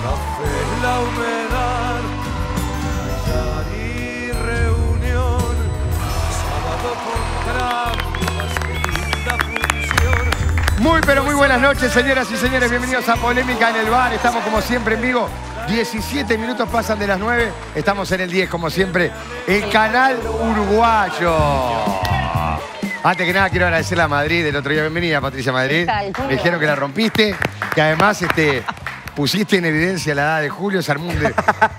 café, la humedad, callar y reunión, sábado contra más que linda función. Muy pero muy buenas noches, señoras y señores, bienvenidos a Polémica en el Bar. Estamos como siempre en vivo, 17 minutos pasan de las 9, estamos en el 10 como siempre, el canal uruguayo. Antes que nada quiero agradecerle a Madrid el otro día. Bienvenida, Patricia Madrid. Me dijeron que la rompiste, que además pusiste en evidencia la edad de Julio, se armó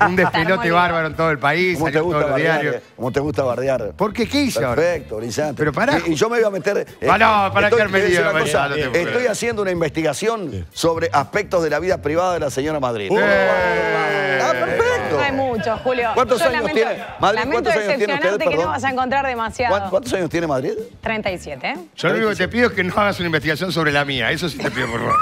un despelote bárbaro en todo el país, ¿Cómo te gusta bardear? ¿Cómo te gusta bardear? ¿Por qué? ¿Qué hice ahora? Perfecto, brillante. Pero pará. Y yo me iba a meter... Para que me diga. Estoy haciendo una investigación sobre aspectos de la vida privada de la señora Madrid. Ah, perfecto. No hay mucho, Julio. ¿Cuántos años tiene? Madrid, ¿cuántos años tiene usted? Que no vas a encontrar demasiado. ¿Cuántos años tiene Madrid? 37, ¿eh? Yo lo único que te pido es que no hagas una investigación sobre la mía. Eso sí te pido, por favor.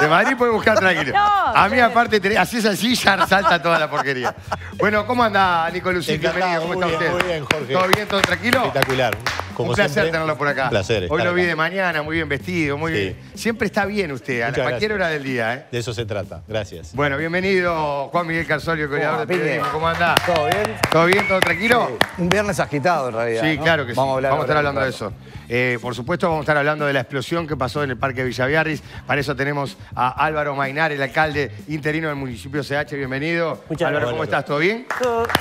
De Madrid puedes buscar tranquilo. No, a mí, aparte, haces así, ya salta toda la porquería. Bueno, ¿cómo anda, Nico Lucín? Bienvenido, ¿cómo está usted? Muy bien, Jorge. ¿Todo bien, todo tranquilo? Espectacular. Un placer tenerlo por acá. Un placer. Hoy lo vi de mañana, muy bien vestido, muy bien. Siempre está bien usted, a cualquier hora del día, ¿eh? De eso se trata. Gracias. Bueno, bienvenido, Juan Miguel Carsolio, coordinador de periodismo. ¿Cómo anda? ¿Todo bien? ¿Todo bien? ¿Todo tranquilo? Sí. Un viernes agitado, en realidad. Sí, ¿no? claro que sí. Vamos a estar hablando de eso. Por supuesto, vamos a estar hablando de la explosión que pasó en el Parque Villaviarris. Para eso tenemos a Álvaro Mainar, el alcalde interino del municipio CH. Bienvenido. Muchas Álvaro, gracias. ¿cómo estás? ¿Todo bien?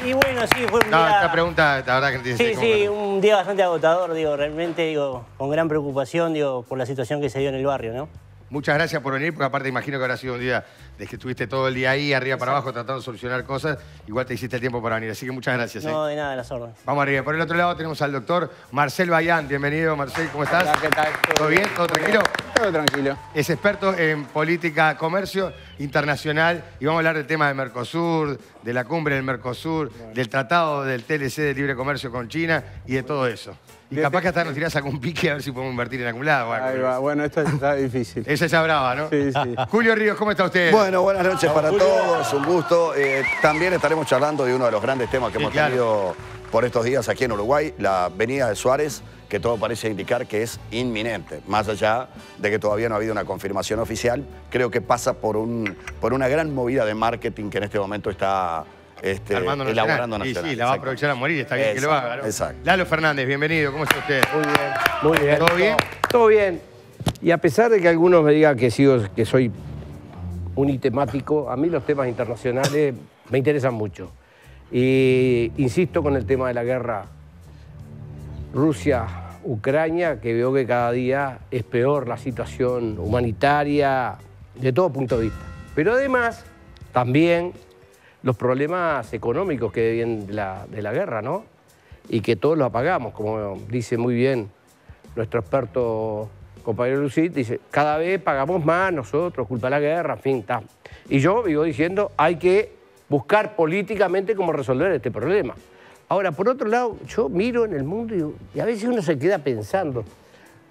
Y bueno, sí, fue un No, día... esta pregunta, la verdad que no tiene Sí, un día bastante agotador, digo, realmente, digo, con gran preocupación, digo, por la situación que se dio en el barrio, ¿no? Muchas gracias por venir, porque aparte imagino que habrá sido un día de que estuviste todo el día ahí, arriba para abajo, tratando de solucionar cosas. Igual te hiciste el tiempo para venir, así que muchas gracias. No, de nada, las órdenes. Vamos arriba. Por el otro lado tenemos al doctor Marcel Bayán. Bienvenido, Marcel, ¿cómo estás? Hola, ¿qué tal? ¿Todo bien? ¿Todo tranquilo? Todo tranquilo. Es experto en política, comercio internacional y vamos a hablar del tema de Mercosur, de la cumbre del Mercosur, del tratado del TLC de libre comercio con China y de todo eso. Y capaz que hasta nos tirás algún pique a ver si podemos invertir en algún lado. Ahí va. Bueno, esto está difícil. Esa ya brava, ¿no? Sí, sí. Julio Ríos, ¿cómo está usted? Bueno, buenas noches para todos, un gusto. También estaremos charlando de uno de los grandes temas que hemos tenido por estos días aquí en Uruguay, la venida de Suárez, que todo parece indicar que es inminente. Más allá de que todavía no ha habido una confirmación oficial, creo que pasa por una gran movida de marketing que en este momento está elaborando Nacional. Sí, la va a aprovechar a morir, está bien que lo haga, ¿no? Exacto. Lalo Fernández, bienvenido, ¿cómo está usted? Muy bien, muy bien. ¿Todo bien? Todo bien. Y a pesar de que algunos me digan que soy unitemático, a mí los temas internacionales me interesan mucho. Y insisto con el tema de la guerra Rusia-Ucrania, que veo que cada día es peor la situación humanitaria de todo punto de vista. Pero además, también los problemas económicos que vienen de la guerra, ¿no? Y que todos los apagamos, como dice muy bien nuestro experto compañero Lucid, dice, cada vez pagamos más nosotros, culpa de la guerra, en fin, está. Y yo vivo diciendo, hay que buscar políticamente cómo resolver este problema. Ahora, por otro lado, yo miro en el mundo y a veces uno se queda pensando,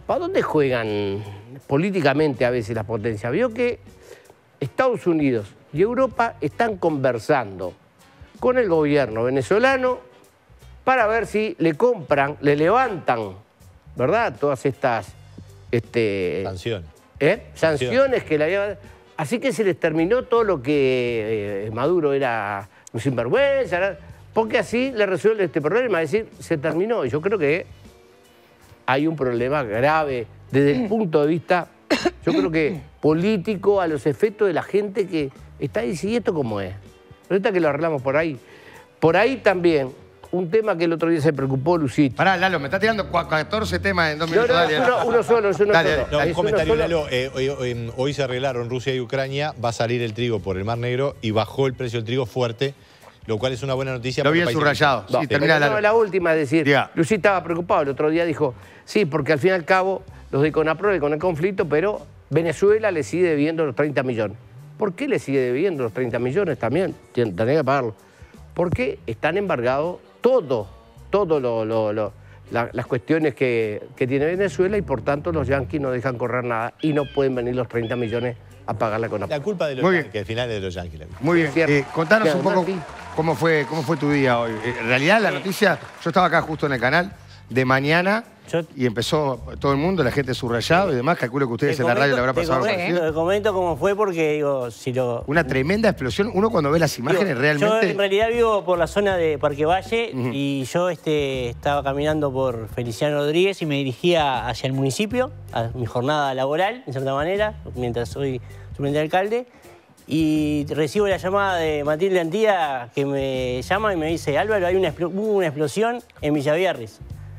¿para dónde juegan políticamente a veces las potencias? Veo que Estados Unidos y Europa están conversando con el gobierno venezolano para ver si le compran, le levantan, ¿verdad? Todas estas Sanciones. sanciones que la llevan. Así que se les terminó todo lo que Maduro era un sinvergüenza, ¿verdad? Porque así le resuelve este problema, es decir, se terminó. Y yo creo que hay un problema grave desde el punto de vista, yo creo que político, a los efectos de la gente que está ahí, ¿y esto cómo es? Ahorita que lo arreglamos por ahí. Por ahí también, un tema que el otro día se preocupó Lucito. Pará, Lalo, me está tirando 14 temas en 2 minutos. Uno solo, es uno Dale, solo. No, un Es comentario, uno solo. Lalo. Hoy se arreglaron Rusia y Ucrania, va a salir el trigo por el Mar Negro y bajó el precio del trigo fuerte, lo cual es una buena noticia. Lo para vi el país. subrayado. Sí, termina Lalo. La última, es decir, Diga. Lucía estaba preocupado. El otro día dijo, sí, porque al fin y al cabo los de CONAPRODE con el conflicto, pero Venezuela le sigue debiendo los 30 millones. ¿Por qué le sigue debiendo los 30 millones también? Tendría que pagarlo. Porque están embargados las cuestiones que tiene Venezuela y por tanto los yanquis no dejan correr nada y no pueden venir los 30 millones a pagarla con La culpa de los Muy bien. yanquis, al final es de los yanquis. Muy bien. Cierto. Contanos Cierto, un poco sí. cómo fue tu día hoy. En realidad la noticia, yo estaba acá justo en el canal, de mañana y empezó todo el mundo, la gente subrayado y demás. Calculo que ustedes en la radio le habrá pasado algo parecido. Te comento cómo fue porque, digo, si lo... Una tremenda explosión. Uno cuando ve las imágenes realmente... Yo en realidad vivo por la zona de Parque Valle y yo estaba caminando por Feliciano Rodríguez y me dirigía hacia el municipio, a mi jornada laboral, en cierta manera, mientras soy suplente de alcalde. Y recibo la llamada de Matilde Antía, que me llama y me dice: Álvaro, hubo una explosión en Villaviarris.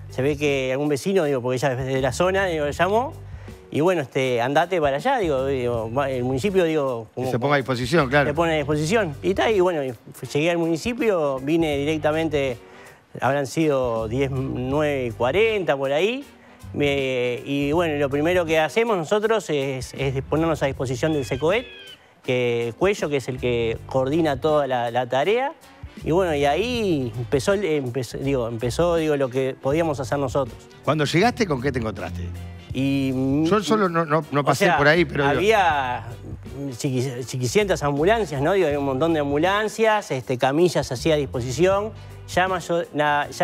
Se ve que algún vecino, digo, porque ella es de la zona, digo, le llamó. Y bueno, andate para allá, digo, el municipio, digo... Como, se ponga a disposición, claro. Se pone a disposición. Y tal, y bueno, llegué al municipio, vine directamente, habrán sido 9:40 por ahí. Y bueno, lo primero que hacemos nosotros es ponernos a disposición del SECOET, Cuello, que es el que coordina toda la tarea. Y bueno, y ahí empezó lo que podíamos hacer nosotros. Cuando llegaste, ¿con qué te encontraste? Yo solo no pasé por ahí, pero... Había chiquicientas ambulancias, ¿no? Digo, había un montón de ambulancias, camillas así a disposición. Ya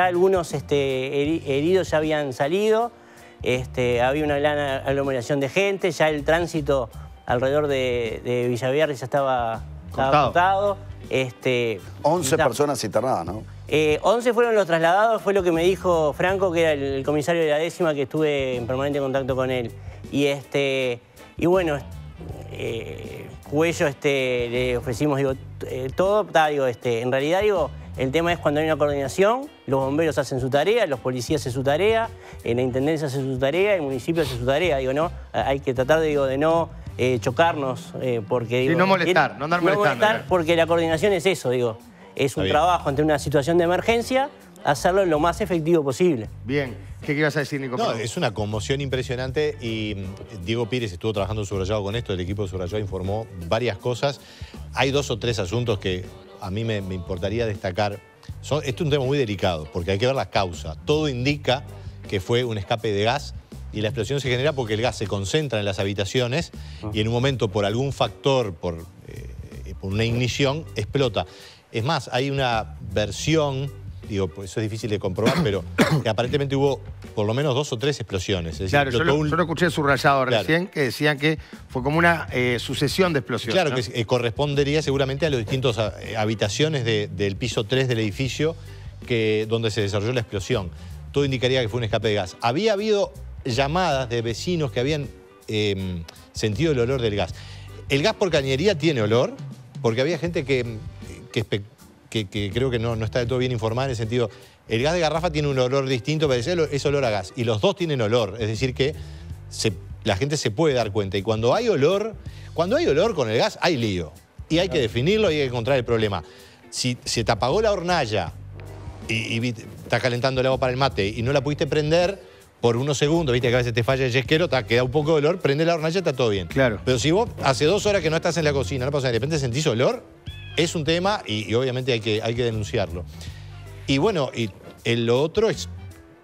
algunos heridos ya habían salido. Había una gran aglomeración de gente. Ya el tránsito alrededor de Villaviarris ya estaba cortado. 11 personas internadas, ¿no? 11 fueron los trasladados, fue lo que me dijo Franco, que era el comisario de la 10ª, que estuve en permanente contacto con él. Y bueno, Cuello le ofrecimos todo. En realidad, el tema es cuando hay una coordinación, los bomberos hacen su tarea, los policías hacen su tarea, la intendencia hace su tarea, el municipio hace su tarea. ¿No? Hay que tratar de no chocarnos, porque... Sí, no molestar, no andar molestando. No molestar, porque la coordinación es eso, es un trabajo ante una situación de emergencia, hacerlo lo más efectivo posible. Bien. ¿Qué ibas a decir, Nico? No, es una conmoción impresionante y Diego Pires estuvo trabajando subrayado con esto, el equipo de subrayado informó varias cosas. Hay 2 o 3 asuntos que a mí me importaría destacar. Esto es un tema muy delicado porque hay que ver la causa. Todo indica que fue un escape de gas y la explosión se genera porque el gas se concentra en las habitaciones y en un momento por algún factor, por una ignición, explota. Es más, hay una versión, digo, pues eso es difícil de comprobar, pero que aparentemente hubo por lo menos 2 o 3 explosiones. Es decir, claro, yo lo escuché subrayado recién, que decían que fue como una sucesión de explosiones. Claro, ¿no? Que correspondería seguramente a los distintos habitaciones del piso 3 del edificio donde se desarrolló la explosión. Todo indicaría que fue un escape de gas. Había habido llamadas de vecinos que habían sentido el olor del gas. El gas por cañería tiene olor, porque había gente que creo que no está del todo bien informada en el sentido, el gas de garrafa tiene un olor distinto, pero es olor a gas. Y los dos tienen olor, es decir que la gente se puede dar cuenta. Y cuando hay olor con el gas, hay lío. Y hay que definirlo y hay que encontrar el problema. Si se te apagó la hornalla y estás calentando el agua para el mate y no la pudiste prender por unos segundos, viste que a veces te falla el yesquero, queda un poco de olor, prende la hornalla, está todo bien. Claro. Pero si vos hace 2 horas que no estás en la cocina, no pasa nada, de repente sentís olor, es un tema y obviamente hay que denunciarlo. Y bueno, lo otro es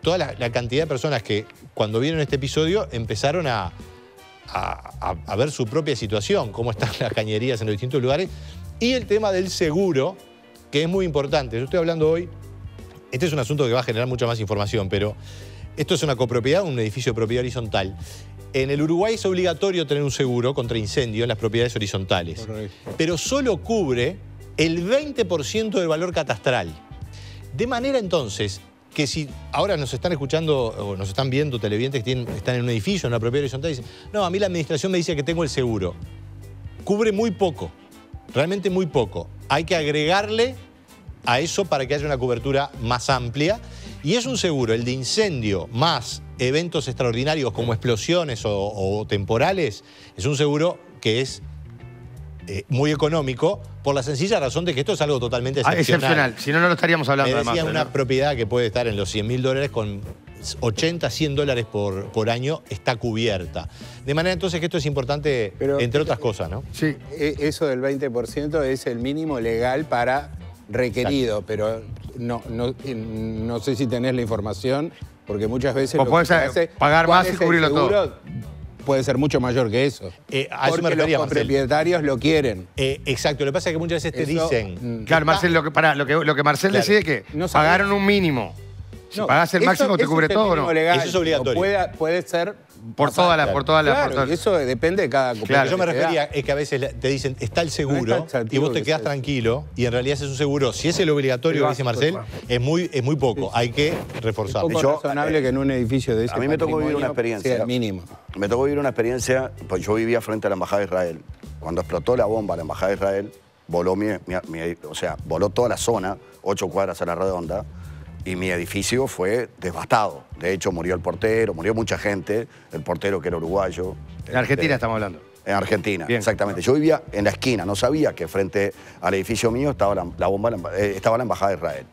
toda la cantidad de personas que cuando vieron este episodio empezaron a ver su propia situación, cómo están las cañerías en los distintos lugares, y el tema del seguro, que es muy importante. Yo estoy hablando hoy, este es un asunto que va a generar mucha más información, pero esto es una copropiedad, un edificio de propiedad horizontal. En el Uruguay es obligatorio tener un seguro contra incendio en las propiedades horizontales. Correcto. Pero solo cubre el 20% del valor catastral. De manera entonces que si ahora nos están escuchando o nos están viendo televidentes que están en un edificio, en una propiedad horizontal, y dicen, no, a mí la administración me dice que tengo el seguro. Cubre muy poco, realmente muy poco. Hay que agregarle a eso para que haya una cobertura más amplia. Y es un seguro, el de incendio más eventos extraordinarios como explosiones o temporales, es un seguro que es muy económico por la sencilla razón de que esto es algo totalmente excepcional. Si no, no lo estaríamos hablando. Me decía una propiedad que puede estar en los $100.000 con 80, $100 por año está cubierta. De manera entonces que esto es importante, pero, entre otras cosas, ¿no? Sí. Eso del 20% es el mínimo legal para requerido, exacto. Pero no sé si tenés la información, porque muchas veces lo que se hace, pagar más y cubrirlo todo. Puede ser mucho mayor que eso. A eso me refería, los propietarios lo quieren. Exacto, lo que pasa es que muchas veces te dicen... Claro, Marcel, lo que Marcel decide es que no pagaron un mínimo. Si pagás el máximo, ¿te cubre todo o no? Legal, eso es obligatorio. Puede ser... Por toda la... Claro, y eso depende de cada Lo que yo me refería es que a veces te dicen, está el seguro, y vos te quedás tranquilo, y en realidad es un seguro. Si es el obligatorio que dice Marcel, es muy poco. Hay que reforzarlo. Es poco razonable que en un edificio de ese a mí me tocó vivir una experiencia. Sea el mínimo. Me tocó vivir una experiencia, pues yo vivía frente a la Embajada de Israel. Cuando explotó la bomba a la Embajada de Israel, voló voló toda la zona, 8 cuadras a la redonda, y mi edificio fue devastado. De hecho, murió el portero, murió mucha gente, el portero que era uruguayo. En Argentina estamos hablando. En Argentina, Bien. exactamente. Yo vivía en la esquina, no sabía que frente al edificio mío estaba la bomba, estaba la Embajada de Israel.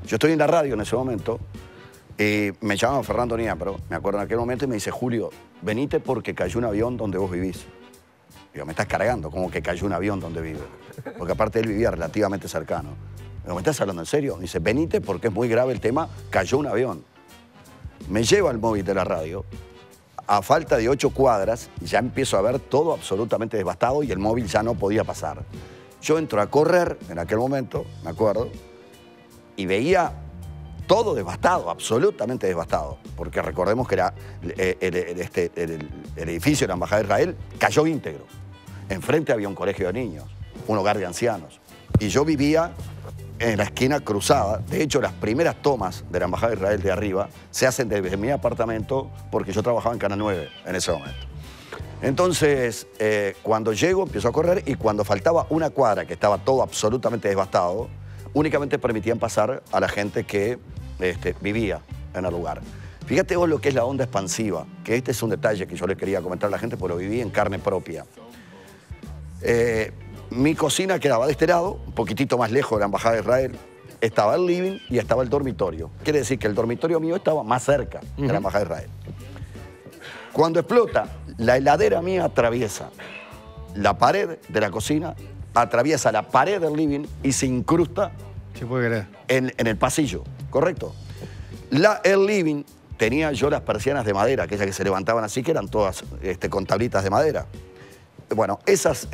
Yo estoy en la radio en ese momento, y me llamaban Fernando Niapro, me acuerdo en aquel momento, y me dice, Julio, venite porque cayó un avión donde vos vivís. Digo, me estás cargando, como que cayó un avión donde vive. Porque aparte él vivía relativamente cercano. Digo, ¿me estás hablando en serio? Me dice, venite porque es muy grave el tema, cayó un avión. Me lleva el móvil de la radio, a falta de 8 cuadras, ya empiezo a ver todo absolutamente devastado y el móvil ya no podía pasar. Yo entro a correr en aquel momento, me acuerdo, y veía todo devastado, absolutamente devastado. Porque recordemos que era el edificio de la Embajada de Israel cayó íntegro. Enfrente había un colegio de niños, un hogar de ancianos. Y yo vivía en la esquina cruzada. De hecho, las primeras tomas de la Embajada de Israel de arriba se hacen desde mi apartamento porque yo trabajaba en Canal 9 en ese momento. Entonces, cuando llego, empiezo a correr y cuando faltaba una cuadra, que estaba todo absolutamente devastado, únicamente permitían pasar a la gente que vivía en el lugar. Fíjate vos lo que es la onda expansiva, que este es un detalle que yo le quería comentar a la gente porque lo viví en carne propia. Mi cocina quedaba de este lado, un poquitito más lejos de la Embajada de Israel. Estaba el living y estaba el dormitorio. Quiere decir que el dormitorio mío estaba más cerca de la Embajada de Israel. Cuando explota, la heladera mía atraviesa la pared de la cocina, atraviesa la pared del living y se incrusta en el pasillo, ¿correcto? El living tenía yo las persianas de madera, aquellas que se levantaban así, que eran todas con tablitas de madera. Bueno, esas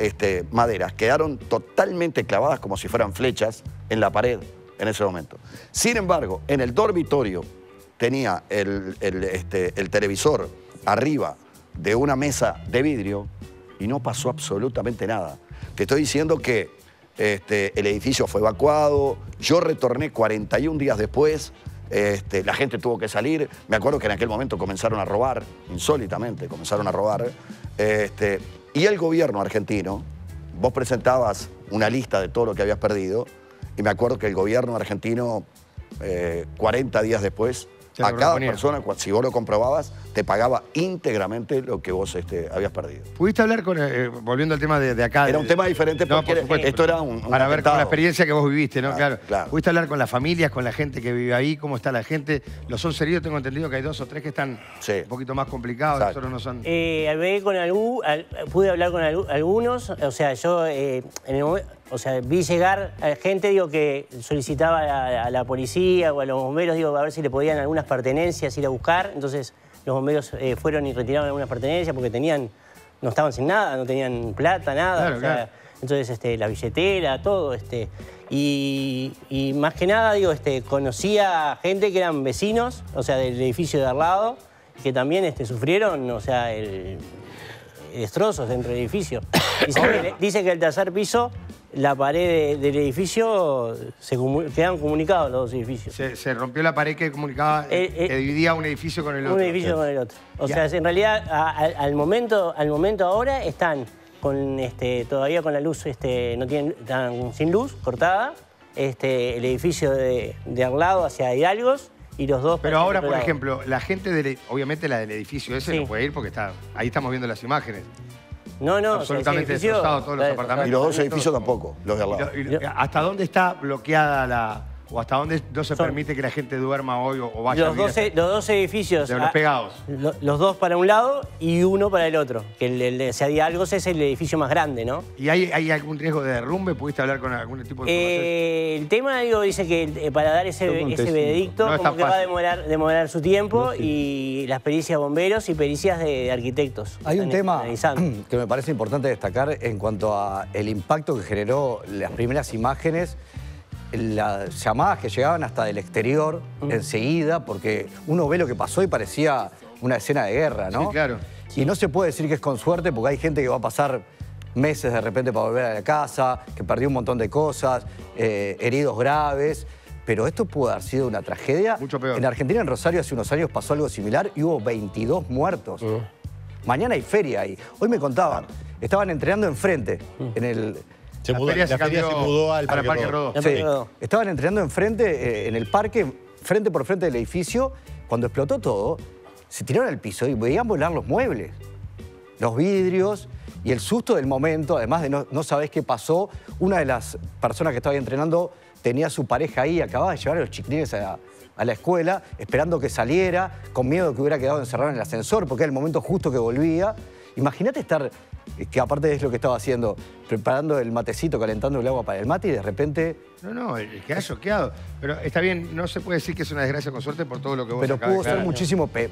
maderas quedaron totalmente clavadas como si fueran flechas en la pared en ese momento. Sin embargo, en el dormitorio tenía el televisor arriba de una mesa de vidrio y no pasó absolutamente nada. Te estoy diciendo que el edificio fue evacuado, yo retorné 41 días después, la gente tuvo que salir. Me acuerdo que en aquel momento comenzaron a robar, insólitamente comenzaron a robar. Y el gobierno argentino, vos presentabas una lista de todo lo que habías perdido, y me acuerdo que el gobierno argentino, 40 días después, a cada persona, si vos lo comprobabas, te pagaba íntegramente lo que vos habías perdido. ¿Pudiste hablar con, volviendo al tema de acá? Era un tema diferente porque por supuesto, esto era un para ver con la experiencia que vos viviste, ¿no? Claro. ¿Pudiste hablar con las familias, con la gente que vive ahí? ¿Cómo está la gente? Los son heridos, tengo entendido que hay 2 o 3 que están un poquito más complicados, los otros no son... Pude hablar con algunos, o sea, yo en el momento... O sea, vi llegar a gente, digo, que solicitaba a la policía o a los bomberos, digo, a ver si le podían algunas pertenencias ir a buscar. Entonces, los bomberos fueron y retiraron algunas pertenencias porque no estaban sin nada, no tenían plata, nada. Claro. Entonces, la billetera, todo. Y más que nada, digo, conocía gente que eran vecinos, o sea, del edificio de al lado, que también sufrieron, o sea, destrozos dentro del edificio. Dice que el tercer piso, la pared del edificio, quedaban comunicados los 2 edificios. Se rompió la pared que comunicaba, que dividía un edificio con el otro. Un edificio con el otro. O sea, en realidad, al momento ahora están todavía con la luz, están sin luz, cortada, el edificio de al lado hacia Hidalgos, y los 2... Pero ahora, por ejemplo, la gente, obviamente la del edificio ese no puede ir porque ahí estamos viendo las imágenes. No, absolutamente destrozado todos los apartamentos. Y los 2 edificios tampoco, los de al lado. ¿Hasta dónde está bloqueada o hasta dónde no se permite que la gente duerma hoy o vaya a vivir? Los 2 edificios. De los pegados. Los 2 para un lado y uno para el otro. Que el de Hidalgos es el edificio más grande, ¿no? ¿Y hay algún riesgo de derrumbe? ¿Pudiste hablar con algún tipo de información? El tema, dice que para dar ese veredicto como que va a demorar su tiempo y las pericias bomberos y pericias de arquitectos. Hay un tema que me parece importante destacar en cuanto al impacto que generó las primeras imágenes las llamadas que llegaban hasta del exterior enseguida, porque uno ve lo que pasó y parecía una escena de guerra, ¿no? Sí, claro. Y no se puede decir que es con suerte, porque hay gente que va a pasar meses de repente para volver a la casa, que perdió un montón de cosas, heridos graves. Pero esto pudo haber sido una tragedia. Mucho peor. En Argentina, en Rosario, hace unos años pasó algo similar y hubo 22 muertos. Mañana hay feria ahí. Hoy me contaban, estaban entrenando enfrente, en el... La feria se mudó al Parque Rodó. Sí, estaban entrenando enfrente, en el parque, frente por frente del edificio. Cuando explotó todo, se tiraron al piso y veían volar los muebles, los vidrios y el susto del momento, además de no sabés qué pasó. Una de las personas que estaba ahí entrenando tenía a su pareja ahí, acababa de llevar a los chiquilines a la escuela, esperando que saliera, con miedo de que hubiera quedado encerrado en el ascensor, porque era el momento justo que volvía. Imagínate estar, que aparte es lo que estaba haciendo, preparando el matecito, calentando el agua para el mate y de repente... No, queda choqueado. Pero está bien, no se puede decir que es una desgracia con suerte por todo lo que vos Pero acabas pudo de ser aclarar.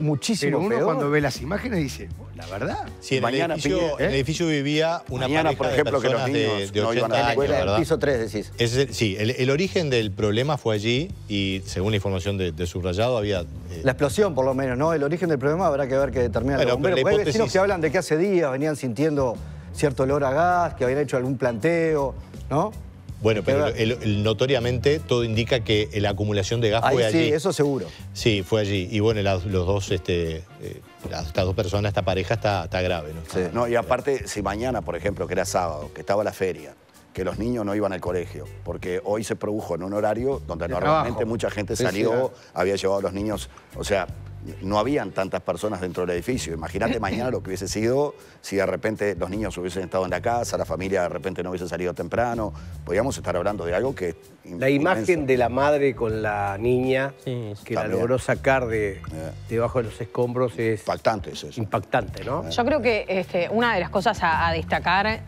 muchísimo Pero uno peor. cuando ve las imágenes dice, la verdad. Sí, en Mañana, el edificio vivía una Mañana, pareja por ejemplo, de que los personas niños de no 80 iban a la años, escuela, En el ¿verdad? piso 3, decís. Sí, el origen del problema fue allí y según la información de Subrayado había... La explosión, por lo menos, ¿no? El origen del problema habrá que ver que determina Bueno, los bomberos. pero la Porque hay vecinos hipótesis- que hablan de que hace días venían sintiendo cierto olor a gas, que habían hecho algún planteo, ¿no? Bueno, pero Hay que notoriamente todo indica que la acumulación de gas Ahí fue allí. sí, eso seguro. Sí, fue allí. Y bueno, estas dos personas, esta pareja está grave, ¿no? Sí. No, y aparte, si mañana, por ejemplo, que era sábado, que estaba la feria, que los niños no iban al colegio, porque hoy se produjo en un horario donde De normalmente trabajo. mucha gente Sí, salió, sí, claro. había llevado a los niños, o sea, no habían tantas personas dentro del edificio. Imagínate mañana lo que hubiese sido si de repente los niños hubiesen estado en la casa, la familia de repente no hubiese salido temprano. Podríamos estar hablando de algo que... La imagen de la madre con la niña Sí, que la también. logró sacar debajo de los escombros es Impactante es eso. impactante, ¿no? Yo creo que una de las cosas a destacar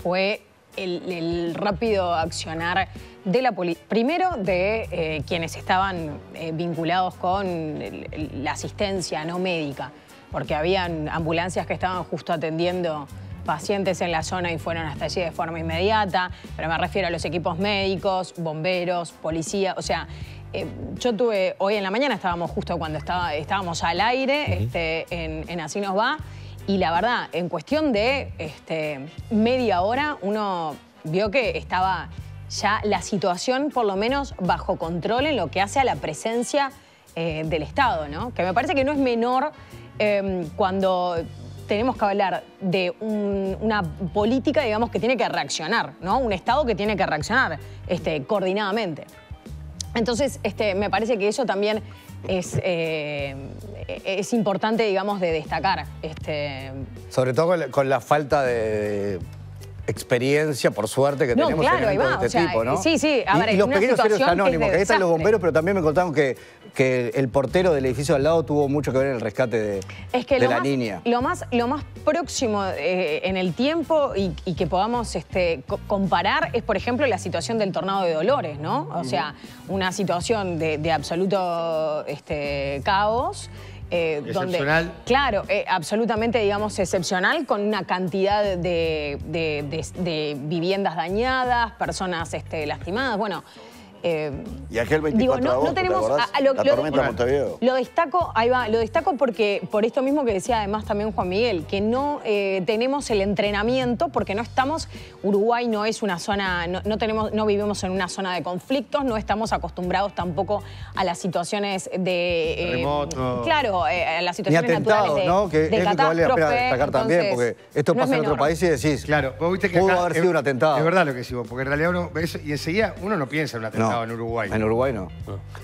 fue el rápido accionar de la policía. Primero de quienes estaban vinculados con la asistencia no médica, porque habían ambulancias que estaban justo atendiendo pacientes en la zona y fueron hasta allí de forma inmediata, pero me refiero a los equipos médicos, bomberos, policía, o sea... yo tuve, hoy en la mañana estábamos justo cuando estábamos al aire, en Así Nos Va, y la verdad, en cuestión de media hora, uno vio que estaba ya la situación por lo menos bajo control en lo que hace a la presencia del Estado, ¿no? Que me parece que no es menor cuando tenemos que hablar de una política, digamos, que tiene que reaccionar, ¿no? Un Estado que tiene que reaccionar coordinadamente. Entonces, me parece que eso también es importante, digamos, de destacar. Sobre todo con la falta de experiencia, por suerte, que No, tenemos claro, en ahí eventos va, de este o sea, tipo, ¿no? sí, sí, a ver, y los una pequeños héroes situación que es anónimos, de que ahí están los desastre. bomberos, pero también me contaron que el portero del edificio al lado tuvo mucho que ver en el rescate de la niña. Lo más próximo en el tiempo y que podamos comparar es, por ejemplo, la situación del tornado de Dolores, ¿no? O sea, una situación de absoluto caos. Excepcional. Donde, claro, absolutamente, digamos, excepcional, con una cantidad de viviendas dañadas, personas lastimadas. Bueno, Y aquel 24 de agosto, ¿te acordás? La tormenta de Montevideo. Lo destaco, ahí va, lo destaco porque, por esto mismo que decía además también Juan Miguel, que no tenemos el entrenamiento porque no estamos, Uruguay no es una zona, no vivimos en una zona de conflictos, no estamos acostumbrados tampoco a las situaciones de... Terremotos. Claro, a las Ni situaciones atentados, naturales ¿no? Que de es lo que vale la pena catástrofe, destacar también, entonces, porque esto no es pasa en otro menor. país y decís, Claro, vos viste que pudo acá haber sido un atentado. Es verdad lo que decís vos, porque en realidad uno ve eso y enseguida uno no piensa en un atentado No, en Uruguay. en Uruguay no.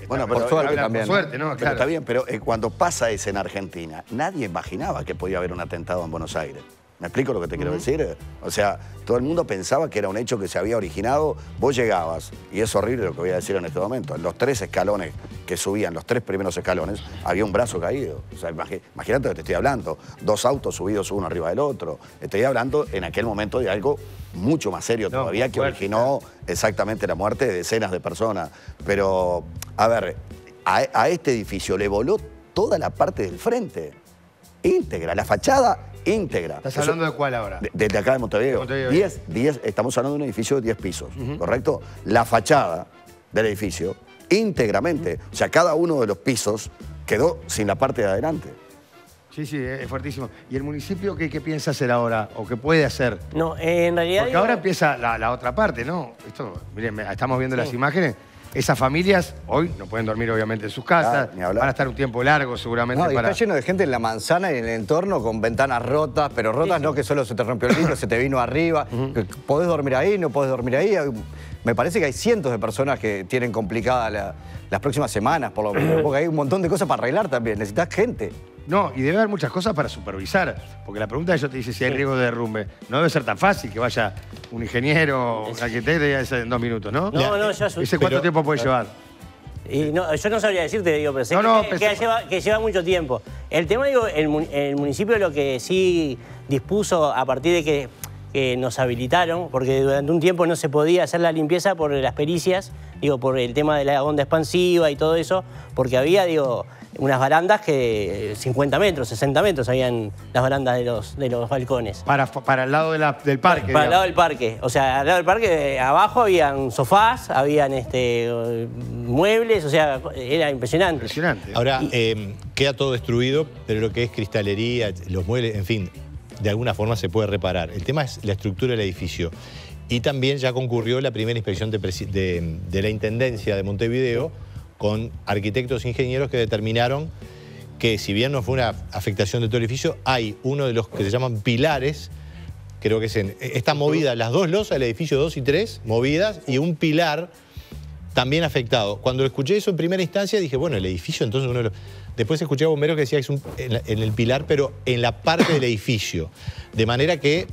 Bueno, Por pero- suerte Habla también. Por suerte, ¿no? Pero Claro. está bien, pero cuando pasa eso en Argentina, nadie imaginaba que podía haber un atentado en Buenos Aires. ¿Me explico lo que te quiero decir? O sea, todo el mundo pensaba que era un hecho que se había originado. Vos llegabas, y es horrible lo que voy a decir en este momento, en los 3 escalones que subían, los 3 primeros escalones, había un brazo caído. O sea, imagínate lo que te estoy hablando. 2 autos subidos uno arriba del otro. Estoy hablando en aquel momento de algo mucho más serio No, todavía muy que fuerte, originó exactamente la muerte de decenas de personas. Pero, a ver, a este edificio le voló toda la parte del frente. Íntegra, la fachada íntegra. ¿Estás Eso- hablando de cuál ahora? Desde acá de Montevideo. Montevideo. 10, estamos hablando de un edificio de 10 pisos, ¿correcto? La fachada del edificio, íntegramente. O sea, cada uno de los pisos quedó sin la parte de adelante. Sí, sí, es fuertísimo. ¿Y el municipio qué piensa hacer ahora o qué puede hacer? No, en realidad... Porque ahora empieza la otra parte, ¿no? Esto, miren, estamos viendo las imágenes. Esas familias hoy no pueden dormir obviamente en sus casas, van a estar un tiempo largo seguramente No, y para... está lleno de gente en la manzana y en el entorno con ventanas rotas, pero rotas no que solo se te rompió el vidrio, se te vino arriba. ¿Podés dormir ahí? ¿No podés dormir ahí? Me parece que hay cientos de personas que tienen complicadas las próximas semanas, por lo menos, porque hay un montón de cosas para arreglar también. Necesitas gente. No, y debe haber muchas cosas para supervisar, porque la pregunta de ellos te dice si hay riesgo de derrumbe. No debe ser tan fácil que vaya un ingeniero, un arquitecto y hace en 2 minutos, ¿no? No, yo asumo. ¿Ese cuánto tiempo puede llevar? Y no, yo no sabría decirte, digo, pero sé que lleva mucho tiempo. El tema, digo, el municipio lo que sí dispuso a partir de que nos habilitaron, porque durante un tiempo no se podía hacer la limpieza por las pericias, digo, por el tema de la onda expansiva y todo eso, porque había, digo, unas barandas que 50 metros, 60 metros habían las barandas de los balcones. Para el lado del parque. Para el lado del parque. O sea, al lado del parque, abajo habían sofás, habían muebles, o sea, era impresionante. Impresionante. Ahora, queda todo destruido, pero lo que es cristalería, los muebles, en fin, de alguna forma se puede reparar. El tema es la estructura del edificio. Y también ya concurrió la primera inspección de la Intendencia de Montevideo con arquitectos e ingenieros que determinaron que, si bien no fue una afectación de todo el edificio, hay uno de los que se llaman pilares, creo que están movidas las dos losas del edificio 2 y 3, movidas, y un pilar también afectado. Cuando escuché eso en primera instancia dije, bueno, el edificio entonces uno de los... Después escuché a bomberos que decía que es en el pilar, pero en la parte del edificio. De manera que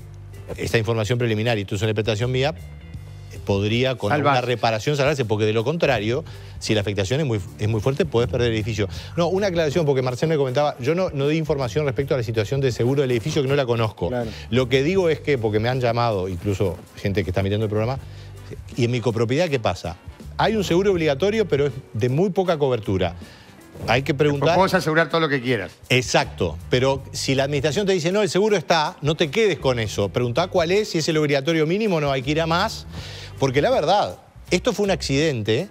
esta información preliminar, y esto es una interpretación mía, podría con una reparación salvarse, porque de lo contrario, si la afectación es muy fuerte, podés perder el edificio. No, una aclaración, porque Marcel me comentaba, yo no di información respecto a la situación de seguro del edificio, que no la conozco. Claro. Lo que digo es que, porque me han llamado, incluso gente que está mirando el programa, y en mi copropiedad, ¿qué pasa? Hay un seguro obligatorio, pero es de muy poca cobertura. Hay que preguntar... Puedes asegurar todo lo que quieras. Exacto, pero si la administración te dice, no, el seguro está, no te quedes con eso. Preguntá cuál es, si es el obligatorio mínimo, no hay que ir a más. Porque la verdad, esto fue un accidente.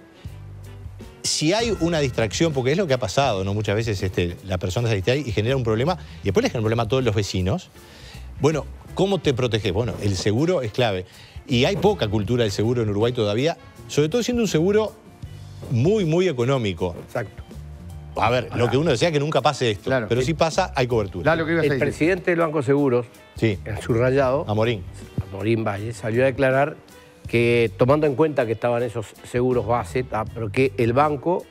Si hay una distracción, porque es lo que ha pasado, ¿no? Muchas veces la persona se distrae y genera un problema, y después le genera un problema a todos los vecinos. Bueno, ¿cómo te proteges? Bueno, el seguro es clave. Y hay poca cultura del seguro en Uruguay todavía, sobre todo siendo un seguro muy, muy económico. Exacto. A ver, lo que uno desea es que nunca pase esto, claro, pero si pasa, hay cobertura. El presidente del Banco Seguros, en su rayado, Amorín Valle, salió a declarar que, tomando en cuenta que estaban esos seguros base, pero que el banco,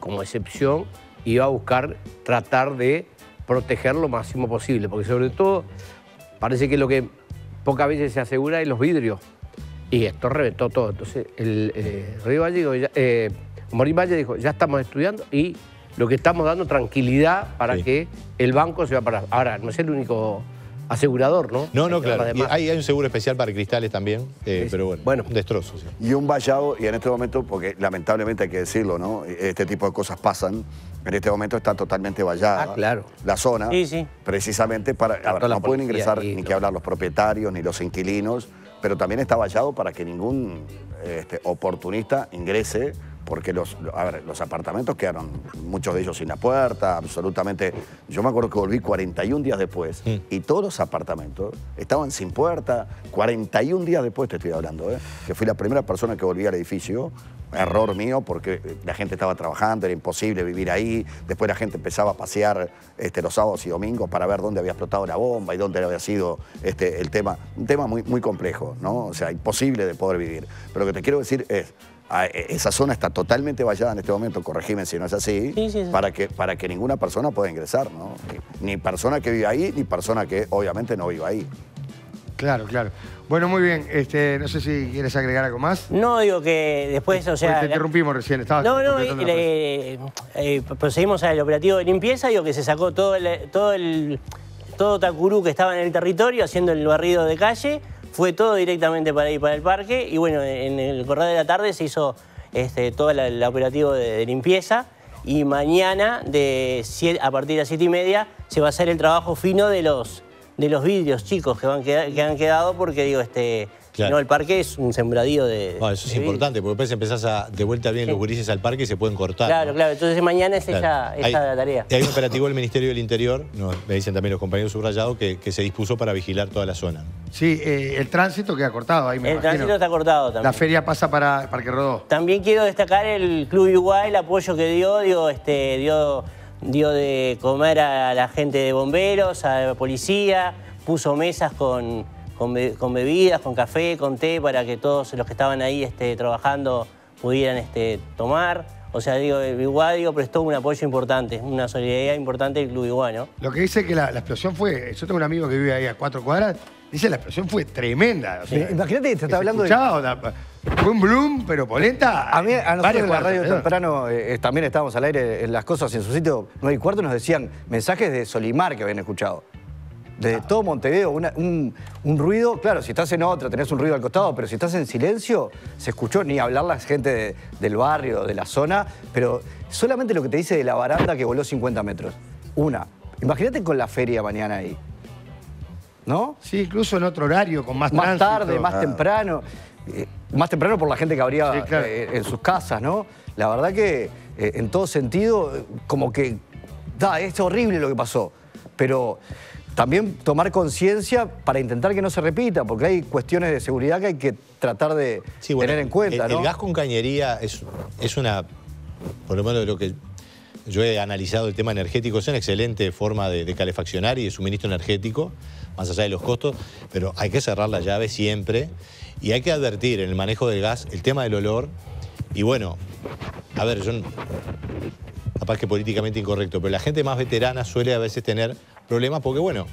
como excepción, iba a buscar tratar de proteger lo máximo posible, porque sobre todo parece que lo que pocas veces se asegura es los vidrios, y esto reventó todo. Entonces, Amorín Valle dijo, ya estamos estudiando y lo que estamos dando tranquilidad para que el banco se va para... Ahora, no es el único asegurador, ¿no? No, claro. Hay un seguro especial para cristales también, pero bueno, un destrozo. Sí. Y un vallado, y en este momento, porque lamentablemente hay que decirlo, ¿no? Este tipo de cosas pasan, en este momento está totalmente vallada la zona, precisamente para... A ver, no pueden ingresar ni que hablar los propietarios ni los inquilinos, pero también está vallado para que ningún oportunista ingrese, porque los apartamentos quedaron, muchos de ellos sin la puerta, absolutamente. Yo me acuerdo que volví 41 días después y todos los apartamentos estaban sin puerta. 41 días después te estoy hablando, que fui la primera persona que volví al edificio. Error mío, porque la gente estaba trabajando, era imposible vivir ahí. Después la gente empezaba a pasear los sábados y domingos para ver dónde había explotado la bomba y dónde había sido el tema. Un tema muy, muy complejo, ¿no? O sea, imposible de poder vivir. Pero lo que te quiero decir es, esa zona está totalmente vallada en este momento, corregime si no es así, para que ninguna persona pueda ingresar, ¿no? Ni persona que vive ahí, ni persona que obviamente no vive ahí. Claro, claro. Bueno, muy bien. No sé si quieres agregar algo más. No, digo que después, o sea... Te interrumpimos recién. Procedimos al operativo de limpieza, digo que se sacó todo Tacurú que estaba en el territorio haciendo el barrido de calle. Fue todo directamente para ir para el parque y bueno, en el correr de la tarde se hizo todo el operativo de limpieza y mañana a partir de las 7:30 se va a hacer el trabajo fino de los vidrios chicos que han quedado porque digo, Claro. No, el parque es un sembradío de... No, eso es importante, porque después empezás de vuelta bien los gurises al parque y se pueden cortar. Claro, ¿no? claro. Entonces mañana es Claro. esa la tarea. Hay un operativo del Ministerio del Interior, me dicen también los compañeros subrayados, que se dispuso para vigilar toda la zona. Sí, el tránsito queda cortado ahí, me El imagino. tránsito está cortado también. La feria pasa para Parque Rodó. También quiero destacar el Club Uruguay, el apoyo que dio, dio de comer a la gente de bomberos, a la policía, puso mesas con bebidas, con café, con té, para que todos los que estaban ahí trabajando pudieran tomar. O sea, el Uruguay prestó un apoyo importante, una solidaridad importante del Club Uruguay, ¿no? Lo que dice que la explosión fue... Yo tengo un amigo que vive ahí a 4 cuadras, dice la explosión fue tremenda. O sea, imagínate que te está hablando de... Fue un bloom, pero polenta. A nosotros en la radio cuartos, temprano también estábamos al aire en Las Cosas en su sitio 9:15, nos decían mensajes de Solimar que habían escuchado. De todo Montevideo, un ruido, claro, si estás en otra tenés un ruido al costado, pero si estás en silencio, se escuchó, ni hablar la gente del barrio, de la zona, pero solamente lo que te dice de la baranda que voló 50 metros. Imagínate con la feria mañana ahí, ¿no? Sí, incluso en otro horario, con más Más tránsito. tarde, más temprano. Más temprano por la gente que habría Sí, claro. en sus casas, ¿no? La verdad que en todo sentido, como que, es horrible lo que pasó, pero también tomar conciencia para intentar que no se repita, porque hay cuestiones de seguridad que hay que tratar de tener en cuenta, ¿no? El gas con cañería es una, por lo menos de lo que yo he analizado el tema energético, es una excelente forma de calefaccionar y de suministro energético, más allá de los costos, pero hay que cerrar la llave siempre y hay que advertir en el manejo del gas el tema del olor. Y bueno, a ver, yo capaz que políticamente incorrecto, pero la gente más veterana suele a veces tener problemas porque, bueno,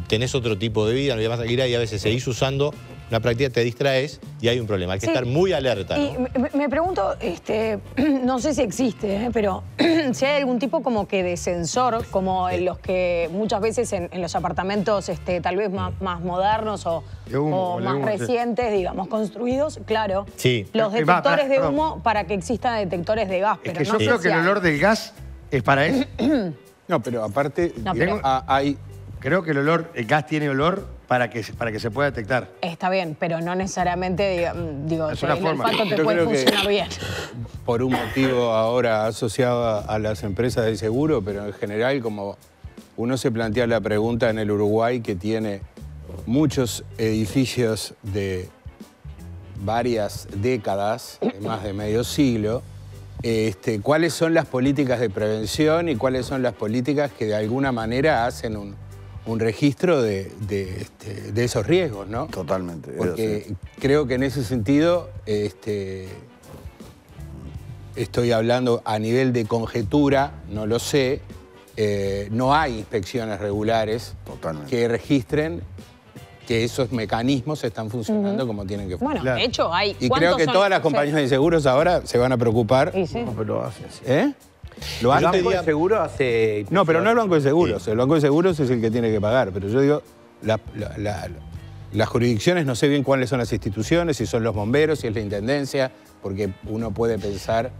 tenés otro tipo de vida, no hay más y a veces seguís usando una práctica, te distraes y hay un problema. Hay que estar muy alerta, ¿no? Y me pregunto, no sé si existe, pero si hay algún tipo como que de sensor, como en los que muchas veces en los apartamentos tal vez más modernos o más recientes, digamos, construidos, claro, sí. Los detectores de humo para que existan detectores de gas. Pero Es que yo creo que el olor del gas es para eso. No, pero aparte, hay... Creo que el gas tiene olor para que se pueda detectar. Está bien, pero no necesariamente, digo, Es una el forma. olfato te Yo puede creo que funcionar bien. Por un motivo ahora asociado a las empresas de seguro, pero en general, como uno se plantea la pregunta en el Uruguay, que tiene muchos edificios de varias décadas, de más de medio siglo, ¿cuáles son las políticas de prevención y cuáles son las políticas que de alguna manera hacen un registro de esos riesgos, ¿no? Totalmente. Porque creo que en ese sentido estoy hablando a nivel de conjetura, no lo sé, no hay inspecciones regulares que registren que esos mecanismos están funcionando como tienen que funcionar. Bueno, de hecho hay... Y creo que todas las compañías de seguros ahora se van a preocupar. Sí. No, pero lo hacen, sí. Lo El hacen. Banco de Seguro hace... No, pero no el Banco de Seguros. El Banco de Seguros es el que tiene que pagar. Pero yo digo, las jurisdicciones, no sé bien cuáles son las instituciones, si son los bomberos, si es la intendencia, porque uno puede pensar...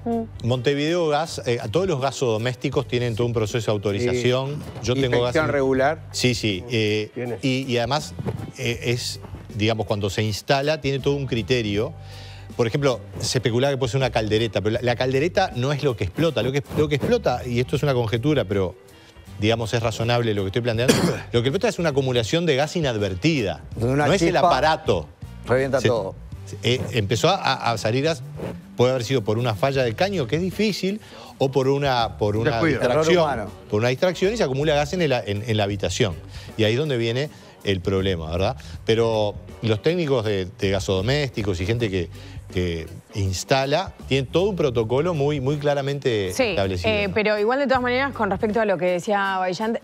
Montevideo Gas, todos los gasodomésticos tienen todo un proceso de autorización. Yo tengo gas ¿Inspección regular? Sí, sí. Y además digamos, cuando se instala, tiene todo un criterio. Por ejemplo, se especulaba que puede ser una caldereta, pero la caldereta no es lo que explota. Lo que explota, y esto es una conjetura, pero digamos es razonable lo que estoy planteando, lo que explota es una acumulación de gas inadvertida. No es el aparato. Revienta todo. Empezó a salir gas, puede haber sido por una falla del caño, que es difícil, o por una distracción. Por una distracción y se acumula gas en la habitación. Y ahí es donde viene el problema, ¿verdad? Pero los técnicos de gasodomésticos y gente que instala, tienen todo un protocolo muy claramente establecido. ¿no? Pero igual de todas maneras, con respecto a lo que decía Baillant,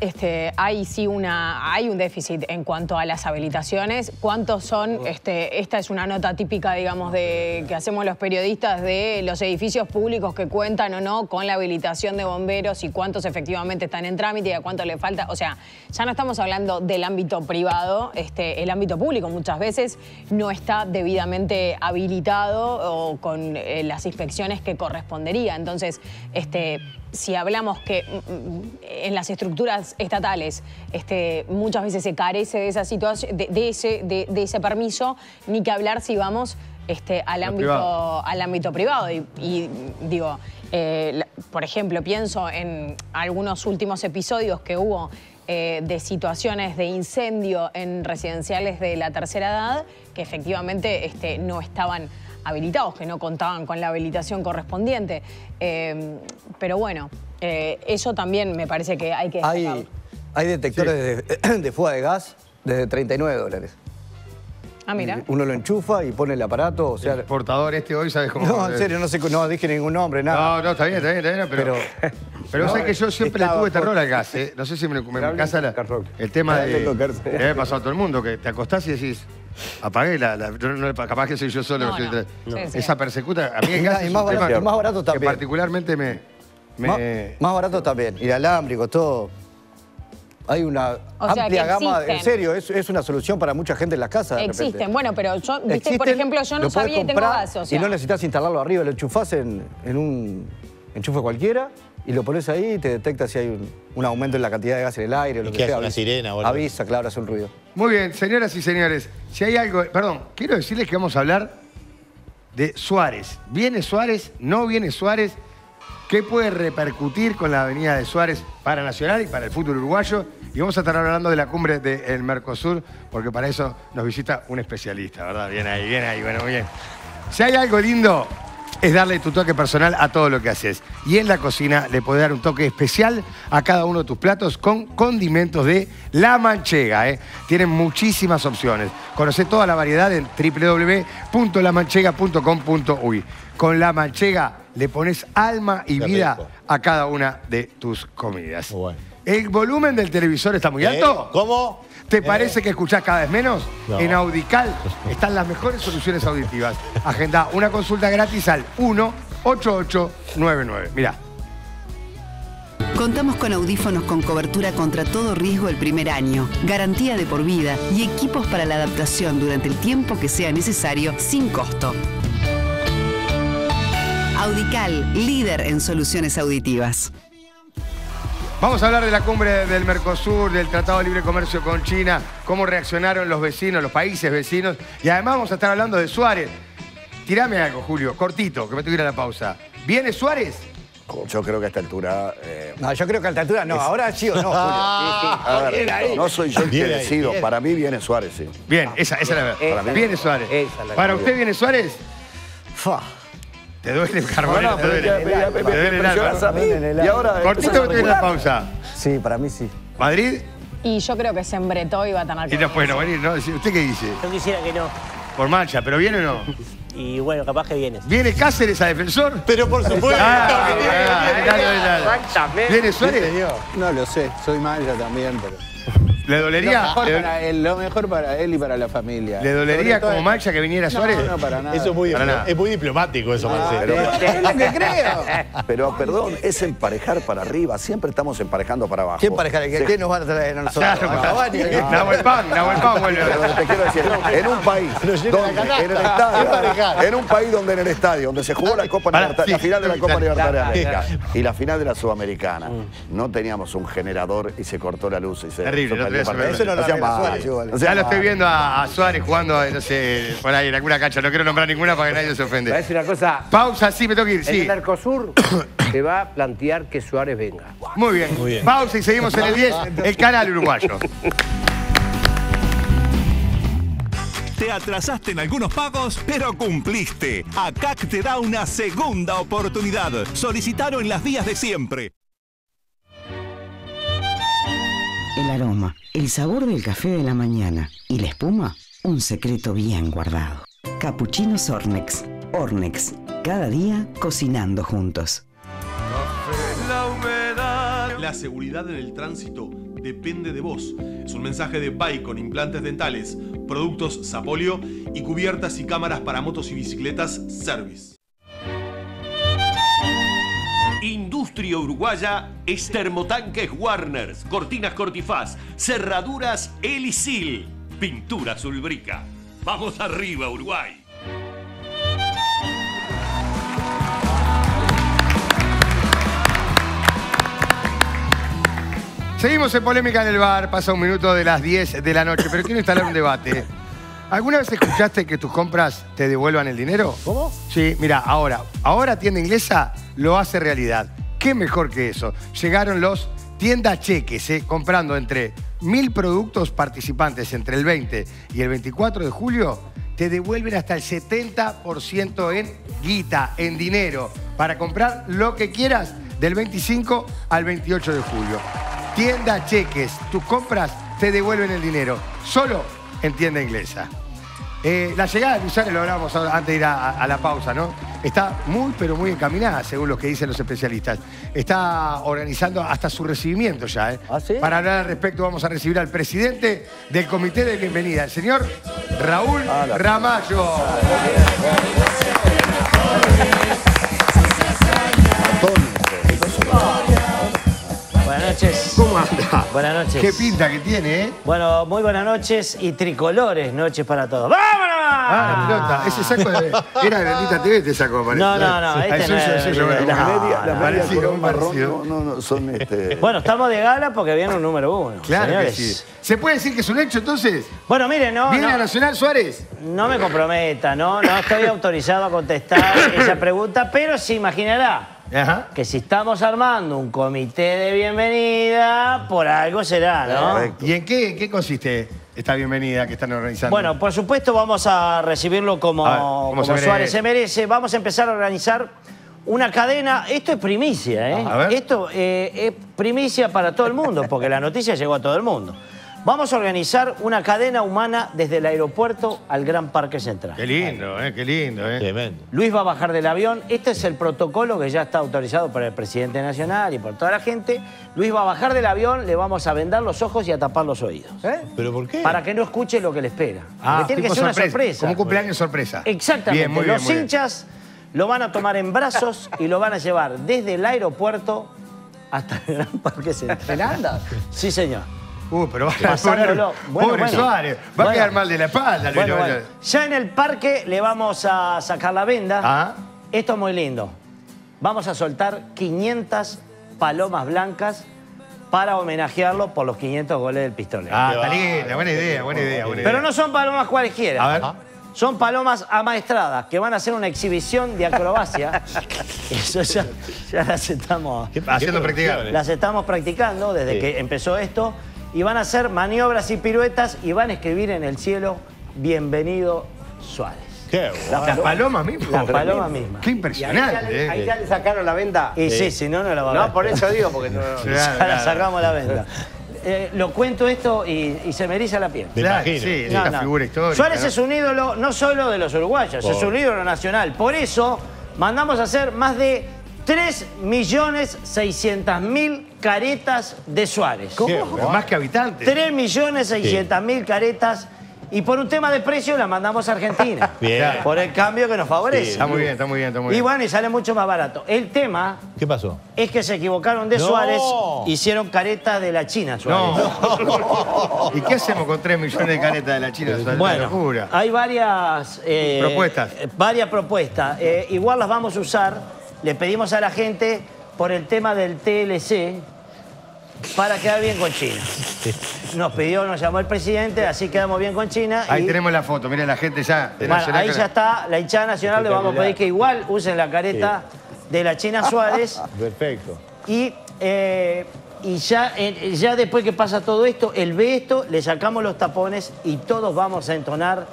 hay un déficit en cuanto a las habilitaciones. ¿Cuántos son? Esta es una nota típica, digamos, que hacemos los periodistas de los edificios públicos que cuentan o no con la habilitación de bomberos y cuántos efectivamente están en trámite y a cuánto le falta. O sea, ya no estamos hablando del ámbito privado, el ámbito público muchas veces no está debidamente habilitado aprobado o con las inspecciones que correspondería. Entonces, si hablamos que en las estructuras estatales muchas veces se carece de esa situación, de ese permiso, ni que hablar si vamos al ámbito privado. Y digo, por ejemplo, pienso en algunos últimos episodios que hubo de situaciones de incendio en residenciales de la tercera edad que efectivamente no estaban habilitados, que no contaban con la habilitación correspondiente. Pero bueno, eso también me parece que hay que destacarlo. Hay detectores de fuga de gas desde $39. Ah, mira. Uno lo enchufa y pone el aparato, o sea... El portador hoy, ¿sabes cómo? No, en serio, no dije ningún nombre, nada. No, está bien, pero sabes que yo siempre le tuve terror al gas, ¿eh? No sé si me casa el tema de... Le había pasado a todo el mundo, que te acostás y decís, apagué capaz que soy yo solo. Esa persecuta, a mí el gas es un tema más barato también. que particularmente Más barato también, inalámbrico, todo. Hay una amplia gama, en serio, es una solución para mucha gente en las casas. Existen, bueno, pero yo, viste, por ejemplo, yo no sabía y tengo gas. O sea. Y no necesitas instalarlo arriba, lo enchufás en un enchufe cualquiera y lo pones ahí y te detecta si hay un aumento en la cantidad de gas en el aire o lo que sea. Hace una sirena, boludo. Avisa, claro, hace un ruido. Muy bien, señoras y señores, si hay algo... Perdón, quiero decirles que vamos a hablar de Suárez. ¿Viene Suárez? ¿No viene Suárez? ¿Qué puede repercutir con la venida de Suárez para Nacional y para el fútbol uruguayo? Y vamos a estar hablando de la cumbre del Mercosur, porque para eso nos visita un especialista, ¿verdad? Bien ahí, bueno, muy bien. Si hay algo lindo, es darle tu toque personal a todo lo que haces. Y en la cocina le podés dar un toque especial a cada uno de tus platos con condimentos de La Manchega, ¿eh? Tienen muchísimas opciones. Conocé toda la variedad en www.lamanchega.com.uy. Con La Manchega le pones alma y vida a cada una de tus comidas. Bueno. ¿El volumen del televisor está muy alto? ¿Cómo? ¿Te parece que escuchás cada vez menos? No. En Audical están las mejores soluciones auditivas. Agenda una consulta gratis al 1-8899. Mirá. Contamos con audífonos con cobertura contra todo riesgo el primer año, garantía de por vida y equipos para la adaptación durante el tiempo que sea necesario sin costo. Audical, líder en soluciones auditivas. Vamos a hablar de la cumbre del Mercosur, del Tratado de Libre Comercio con China, cómo reaccionaron los vecinos, los países vecinos. Y además vamos a estar hablando de Suárez. Tirame algo, Julio, cortito, que me tuviera la pausa. ¿Viene Suárez? Yo creo que a esta altura... No, yo creo que a esta altura no. Ahora sí o no, Julio. A ver, no soy yo el que decido. Para mí viene Suárez, sí. Bien, esa es la verdad. Viene Suárez. ¿Para usted viene Suárez? ¿Te duele el carbonero? ¿Te duele el alma? Y ahora... Cortito que te viene la pausa. Sí, para mí sí. ¿Madrid? Y yo creo que se embretó y va a tener que... Y no puede no venir, ¿no? ¿Usted qué dice? Yo quisiera que no. Por mancha, ¿pero viene o no? Y bueno, capaz que vienes. ¿Viene Cáceres a defensor? Pero por supuesto. Exactamente. ¿Viene Suárez? No lo sé, soy Maya también, pero... ¿Le dolería? Lo mejor para él y para la familia. ¿Le dolería como Mancha que viniera Suárez? No, para nada. Eso es muy diplomático, eso, Marcelo. Es lo que creo. Pero, perdón, es emparejar para arriba. Siempre estamos emparejando para abajo. ¿Qué emparejar? ¿Qué nos van a traer a nosotros? Nahuel Pan, vuelve. Pero te quiero decir, en un país donde en el estadio, donde se jugó la Copa Libertadores, la final de la Copa Libertadores de América y la final de la Sudamericana, no teníamos un generador y se cortó la luz y se... Terrible. Eso no lo arregla Suárez igual. Ya lo estoy viendo a Suárez jugando, no sé, por ahí en alguna cancha. No quiero nombrar ninguna para que nadie se ofende. Voy a decir una cosa. Pausa, sí, me tengo que ir, sí. El Mercosur se va a plantear que Suárez venga. Muy bien. Pausa y seguimos en el 10, el canal uruguayo. Te atrasaste en algunos pagos, pero cumpliste. ACAC te da una segunda oportunidad. Solicitalo en las vías de siempre. El aroma, el sabor del café de la mañana y la espuma, un secreto bien guardado. Capuchinos Ornex. Ornex, cada día cocinando juntos. La seguridad en el tránsito depende de vos. Es un mensaje de Bicon, implantes dentales, productos Sapolio y cubiertas y cámaras para motos y bicicletas Service. Industria uruguaya es Termotanques Warner, cortinas Cortifaz, cerraduras Elisil, pintura Sulbrica. ¡Vamos arriba, Uruguay! Seguimos en Polémica en el Bar, pasa un minuto de las 10 de la noche, pero quiero instalar un debate. ¿Alguna vez escuchaste que tus compras te devuelvan el dinero? ¿Cómo? Sí, mira, ahora Tienda Inglesa lo hace realidad. ¿Qué mejor que eso? Llegaron los Tienda Cheques, comprando entre 1000 productos participantes entre el 20 y el 24 de julio, te devuelven hasta el 70% en guita, en dinero, para comprar lo que quieras del 25 al 28 de julio. Tienda Cheques, tus compras te devuelven el dinero, solo en Tienda Inglesa. La llegada de Luciano, lo hablábamos antes de ir a la pausa, ¿no? Está muy, pero muy encaminada, según lo que dicen los especialistas. Está organizando hasta su recibimiento ya, ¿eh? ¿Ah, sí? Para hablar al respecto vamos a recibir al presidente del Comité de Bienvenida, el señor Raúl Ramallo. Buenas noches. ¿Cómo anda? Buenas noches. Qué pinta que tiene, ¿eh? Bueno, muy buenas noches y tricolores noches para todos. ¡Vámonos! Ah, la pelota. Ese saco era de Bendita TV, te sacó, parece. No, este no es. La media color marrón, parecido. no, son Bueno, estamos de gala porque viene un número 1. Claro señores. que sí. ¿Se puede decir que es un hecho, entonces? Bueno, miren, ¿Viene a Nacional Suárez? No me comprometa, no estoy autorizado a contestar esa pregunta, pero se imaginará que si estamos armando un comité de bienvenida, por algo será, ¿no? Correcto. ¿Y en qué consiste esta bienvenida que están organizando? Bueno, por supuesto vamos a recibirlo como Suárez se merece. Vamos a empezar a organizar una cadena. Esto es primicia, ¿eh? A ver. Esto es primicia para todo el mundo, porque la noticia llegó a todo el mundo. Vamos a organizar una cadena humana desde el aeropuerto al Gran Parque Central. Qué lindo, qué lindo, Tremendo. Luis va a bajar del avión. Este es el protocolo que ya está autorizado por el presidente nacional y por toda la gente. Luis va a bajar del avión, le vamos a vendar los ojos y a tapar los oídos. ¿Pero por qué? Para que no escuche lo que le espera. Porque tiene que tipo ser una sorpresa. Como un cumpleaños sorpresa. Exactamente. Bien, muy bien, los muy bien. hinchas lo van a tomar en brazos y lo van a llevar desde el aeropuerto hasta el Gran Parque Central. ¿Anda? Sí, señor. Pero va a Pasándolo. pobre Suárez. Va a quedar mal de la espalda, Luis. Bueno. Ya en el parque le vamos a sacar la venda. Esto es muy lindo. Vamos a soltar 500 palomas blancas para homenajearlo por los 500 goles del Pistolero. Está linda, buena idea. Pero no son palomas cualquiera. A ver. Son palomas amaestradas que van a hacer una exhibición de acrobacia. Eso ya las estamos haciendo practicar. Las estamos practicando desde que empezó esto. Y van a hacer maniobras y piruetas y van a escribir en el cielo: Bienvenido Suárez. Qué bueno. Las palomas mismas. Las palomas mismas. Qué impresionante. Ahí ya le sacaron la venda. Y sí, si no, no la va a ver. No, por eso digo, porque no. Ya la sacamos la venda. Lo cuento esto y se me eriza la piel. Sí, esta figura histórica. Suárez es un ídolo no solo de los uruguayos, es un ídolo nacional. Por eso mandamos a hacer más de 3.600.000 caretas de Suárez. ¿Cómo? Más que habitantes. 3.600.000 caretas. Y por un tema de precio la mandamos a Argentina. Bien. Por el cambio que nos favorece. Sí, está muy bien. Y bueno, y sale mucho más barato. El tema... ¿Qué pasó? Es que se equivocaron de Suárez, hicieron caretas de la China Suárez. No. ¿Y qué hacemos con 3 millones de caretas de la China Suárez? Bueno, Locura. hay varias... propuestas. Varias propuestas. Igual las vamos a usar. Le pedimos a la gente por el tema del TLC para quedar bien con China. Nos llamó el presidente, así quedamos bien con China. Ahí tenemos la foto, miren la gente ya. Bueno, ahí ya está, la hinchada nacional, le vamos a pedir que igual usen la careta de la China Suárez. Perfecto. Y ya después que pasa todo esto, él ve esto, le sacamos los tapones y todos vamos a entonar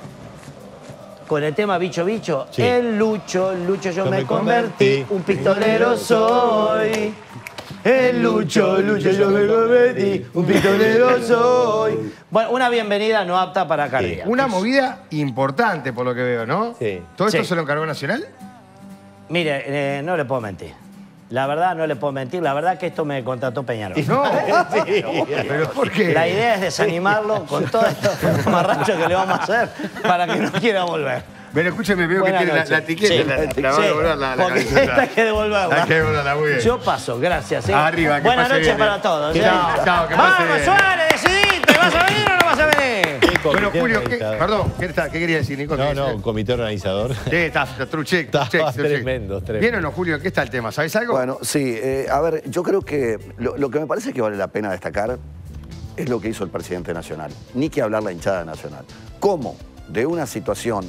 con el tema Bicho Bicho. Sí. El Lucho yo me convertí, un pistolero soy. El Lucho yo me convertí, un pistolero soy. Bueno, una bienvenida no apta para cardíacos. Una movida importante por lo que veo, ¿no? Sí. ¿Todo esto se lo encargó Nacional? Mire, no le puedo mentir. La verdad, no le puedo mentir. La verdad que esto me contrató Peñarol. No, pero ¿por qué? La idea es desanimarlo con todo esto marracho que le vamos a hacer para que no quiera volver. Pero escúcheme, veo que tiene la etiqueta. Sí. La va a devolver la porque camiseta. esta hay que devolverla. Hay que devolverla, muy bien. Yo paso, gracias. Arriba, que Buenas pase noches bien. para todos. Chao, que pase ¡Vamos, bien. Suárez, decidiste! ¿Vas a venir o no vas a venir? Bueno, Julio, perdón, ¿qué quería decir, Nico? No, un comité organizador. Sí, está trucheck. Tremendo. Bien o no, Julio, ¿qué está el tema? ¿Sabés algo? Bueno, sí, a ver, yo creo que lo que me parece que vale la pena destacar es lo que hizo el presidente nacional. Ni que hablar la hinchada nacional. ¿Cómo de una situación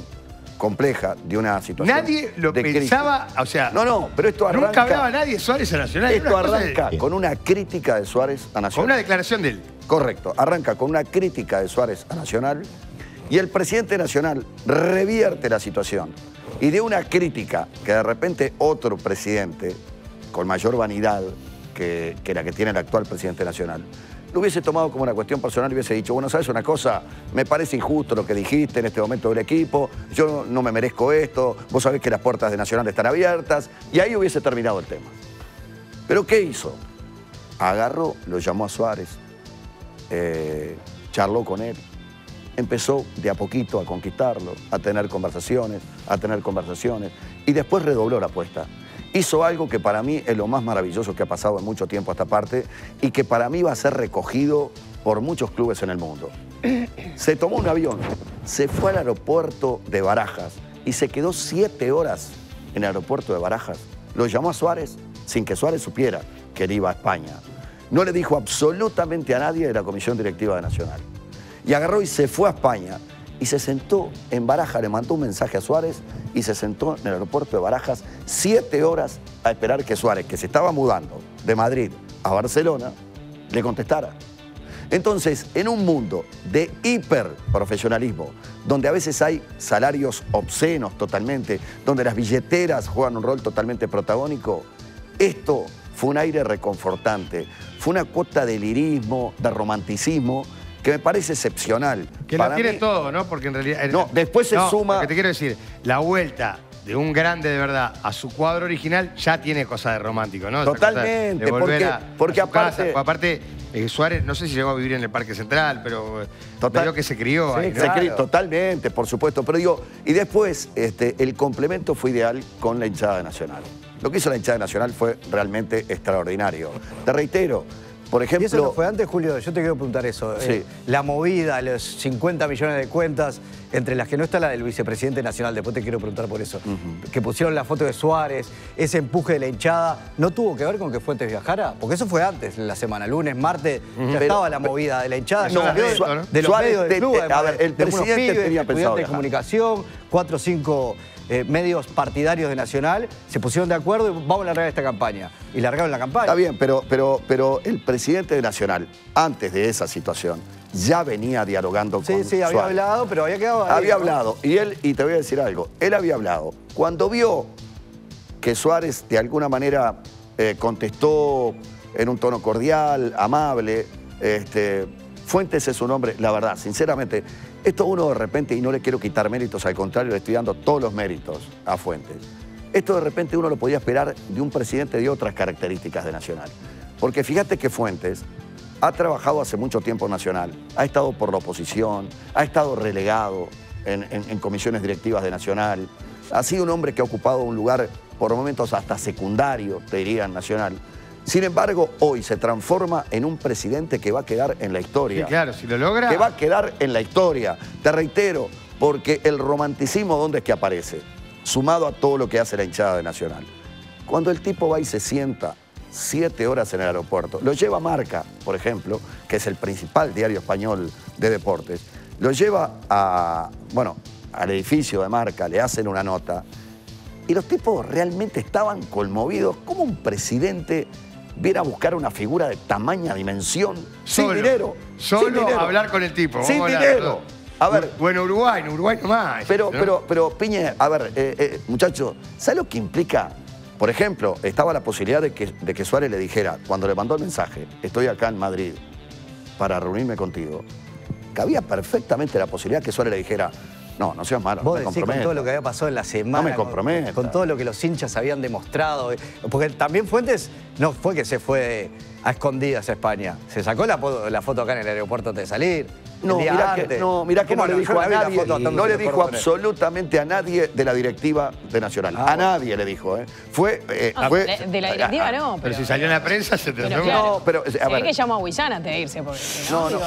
compleja, de una situación nadie lo de pensaba, crisis? o sea... No, pero esto arranca... Nunca hablaba nadie de Suárez a Nacional. Esto arranca con una crítica de Suárez a Nacional. Con una declaración de él. Correcto, arranca con una crítica de Suárez a Nacional y el presidente nacional revierte la situación. Y de una crítica que de repente otro presidente, con mayor vanidad que la que tiene el actual presidente nacional, lo hubiese tomado como una cuestión personal y hubiese dicho, bueno, ¿sabes una cosa? Me parece injusto lo que dijiste en este momento del equipo, yo no me merezco esto, vos sabés que las puertas de Nacional están abiertas, y ahí hubiese terminado el tema. ¿Pero qué hizo? Agarró, lo llamó a Suárez, charló con él, empezó de a poquito a conquistarlo, a tener conversaciones, y después redobló la apuesta. Hizo algo que para mí es lo más maravilloso que ha pasado en mucho tiempo a esta parte y que para mí va a ser recogido por muchos clubes en el mundo. Se tomó un avión, se fue al aeropuerto de Barajas y se quedó 7 horas en el aeropuerto de Barajas. Lo llamó a Suárez sin que Suárez supiera que él iba a España. No le dijo absolutamente a nadie de la Comisión Directiva de Nacional. Y agarró y se fue a España y se sentó en Barajas, le mandó un mensaje a Suárez y se sentó en el aeropuerto de Barajas 7 horas a esperar que Suárez, que se estaba mudando de Madrid a Barcelona, le contestara. Entonces, en un mundo de hiperprofesionalismo, donde a veces hay salarios obscenos totalmente, donde las billeteras juegan un rol totalmente protagónico, esto fue un aire reconfortante, fue una cuota de lirismo, de romanticismo, que me parece excepcional. Que lo tiene todo, ¿no? Porque en realidad... No, después se suma... Lo que te quiero decir, la vuelta de un grande de verdad a su cuadro original ya tiene cosas de romántico, ¿no? Totalmente, porque aparte Suárez, no sé si llegó a vivir en el Parque Central, pero creo que se crió ahí, ¿no? Se crió, totalmente, por supuesto. Pero digo, y después el complemento fue ideal con la hinchada de Nacional. Lo que hizo la hinchada de Nacional fue realmente extraordinario. Te reitero, por ejemplo... ¿Y eso no fue antes, Julio? Yo te quiero preguntar eso. Sí. La movida, los 50 millones de cuentas, entre las que no está la del vicepresidente nacional, después te quiero preguntar por eso, que pusieron la foto de Suárez, ese empuje de la hinchada, ¿no tuvo que ver con que Fuentes viajara? Porque eso fue antes, en la semana, lunes, martes, ya estaba la movida de la hinchada. No, de los medios del club, a ver, el presidente tenía pensado de comunicación, 4 o 5... medios partidarios de Nacional se pusieron de acuerdo y vamos a largar esta campaña. Y largaron la campaña. Está bien, pero el presidente de Nacional, antes de esa situación, ya venía dialogando con Suárez. Sí, había hablado, pero había quedado ahí, había hablado. Y te voy a decir algo, él había hablado. Cuando vio que Suárez de alguna manera contestó en un tono cordial, amable, Fuentes es un hombre, la verdad, sinceramente, esto uno de repente, y no le quiero quitar méritos, al contrario, le estoy dando todos los méritos a Fuentes. Esto de repente uno lo podía esperar de un presidente de otras características de Nacional. Porque fíjate que Fuentes ha trabajado hace mucho tiempo en Nacional, ha estado por la oposición, ha estado relegado en comisiones directivas de Nacional, ha sido un hombre que ha ocupado un lugar por momentos hasta secundario, te diría, en Nacional. Sin embargo, hoy se transforma en un presidente que va a quedar en la historia. Sí, claro, si lo logra... Que va a quedar en la historia. Te reitero, porque el romanticismo, ¿dónde es que aparece? Sumado a todo lo que hace la hinchada de Nacional. Cuando el tipo va y se sienta 7 horas en el aeropuerto, lo lleva a Marca, por ejemplo, que es el principal diario español de deportes, lo lleva al edificio de Marca, le hacen una nota, y los tipos realmente estaban conmovidos. ¿Cómo un presidente viene a buscar una figura de tamaña dimensión sin dinero? Solo hablar con el tipo. Sin dinero. A ver. Bueno, Uruguay nomás. Pero Piñe, a ver, muchachos, ¿sabes lo que implica? Por ejemplo, estaba la posibilidad de que Suárez le dijera, cuando le mandó el mensaje, estoy acá en Madrid para reunirme contigo, cabía perfectamente la posibilidad que Suárez le dijera, no seas malo, no me comprometas. Con todo lo que había pasado en la semana. No me comprometas. Con todo lo que los hinchas habían demostrado. Porque también Fuentes no fue que se fue a escondidas a España. Se sacó la foto acá en el aeropuerto antes de salir. No, mirá que no le dijo a nadie, no le dijo cordones. absolutamente a nadie de la directiva de Nacional. A nadie le dijo, ¿eh? Fue... de la directiva no, Pero si salió en la prensa se te Pero claro, No, pero, se ve que llamó a Huizán antes de irse, porque No, digo,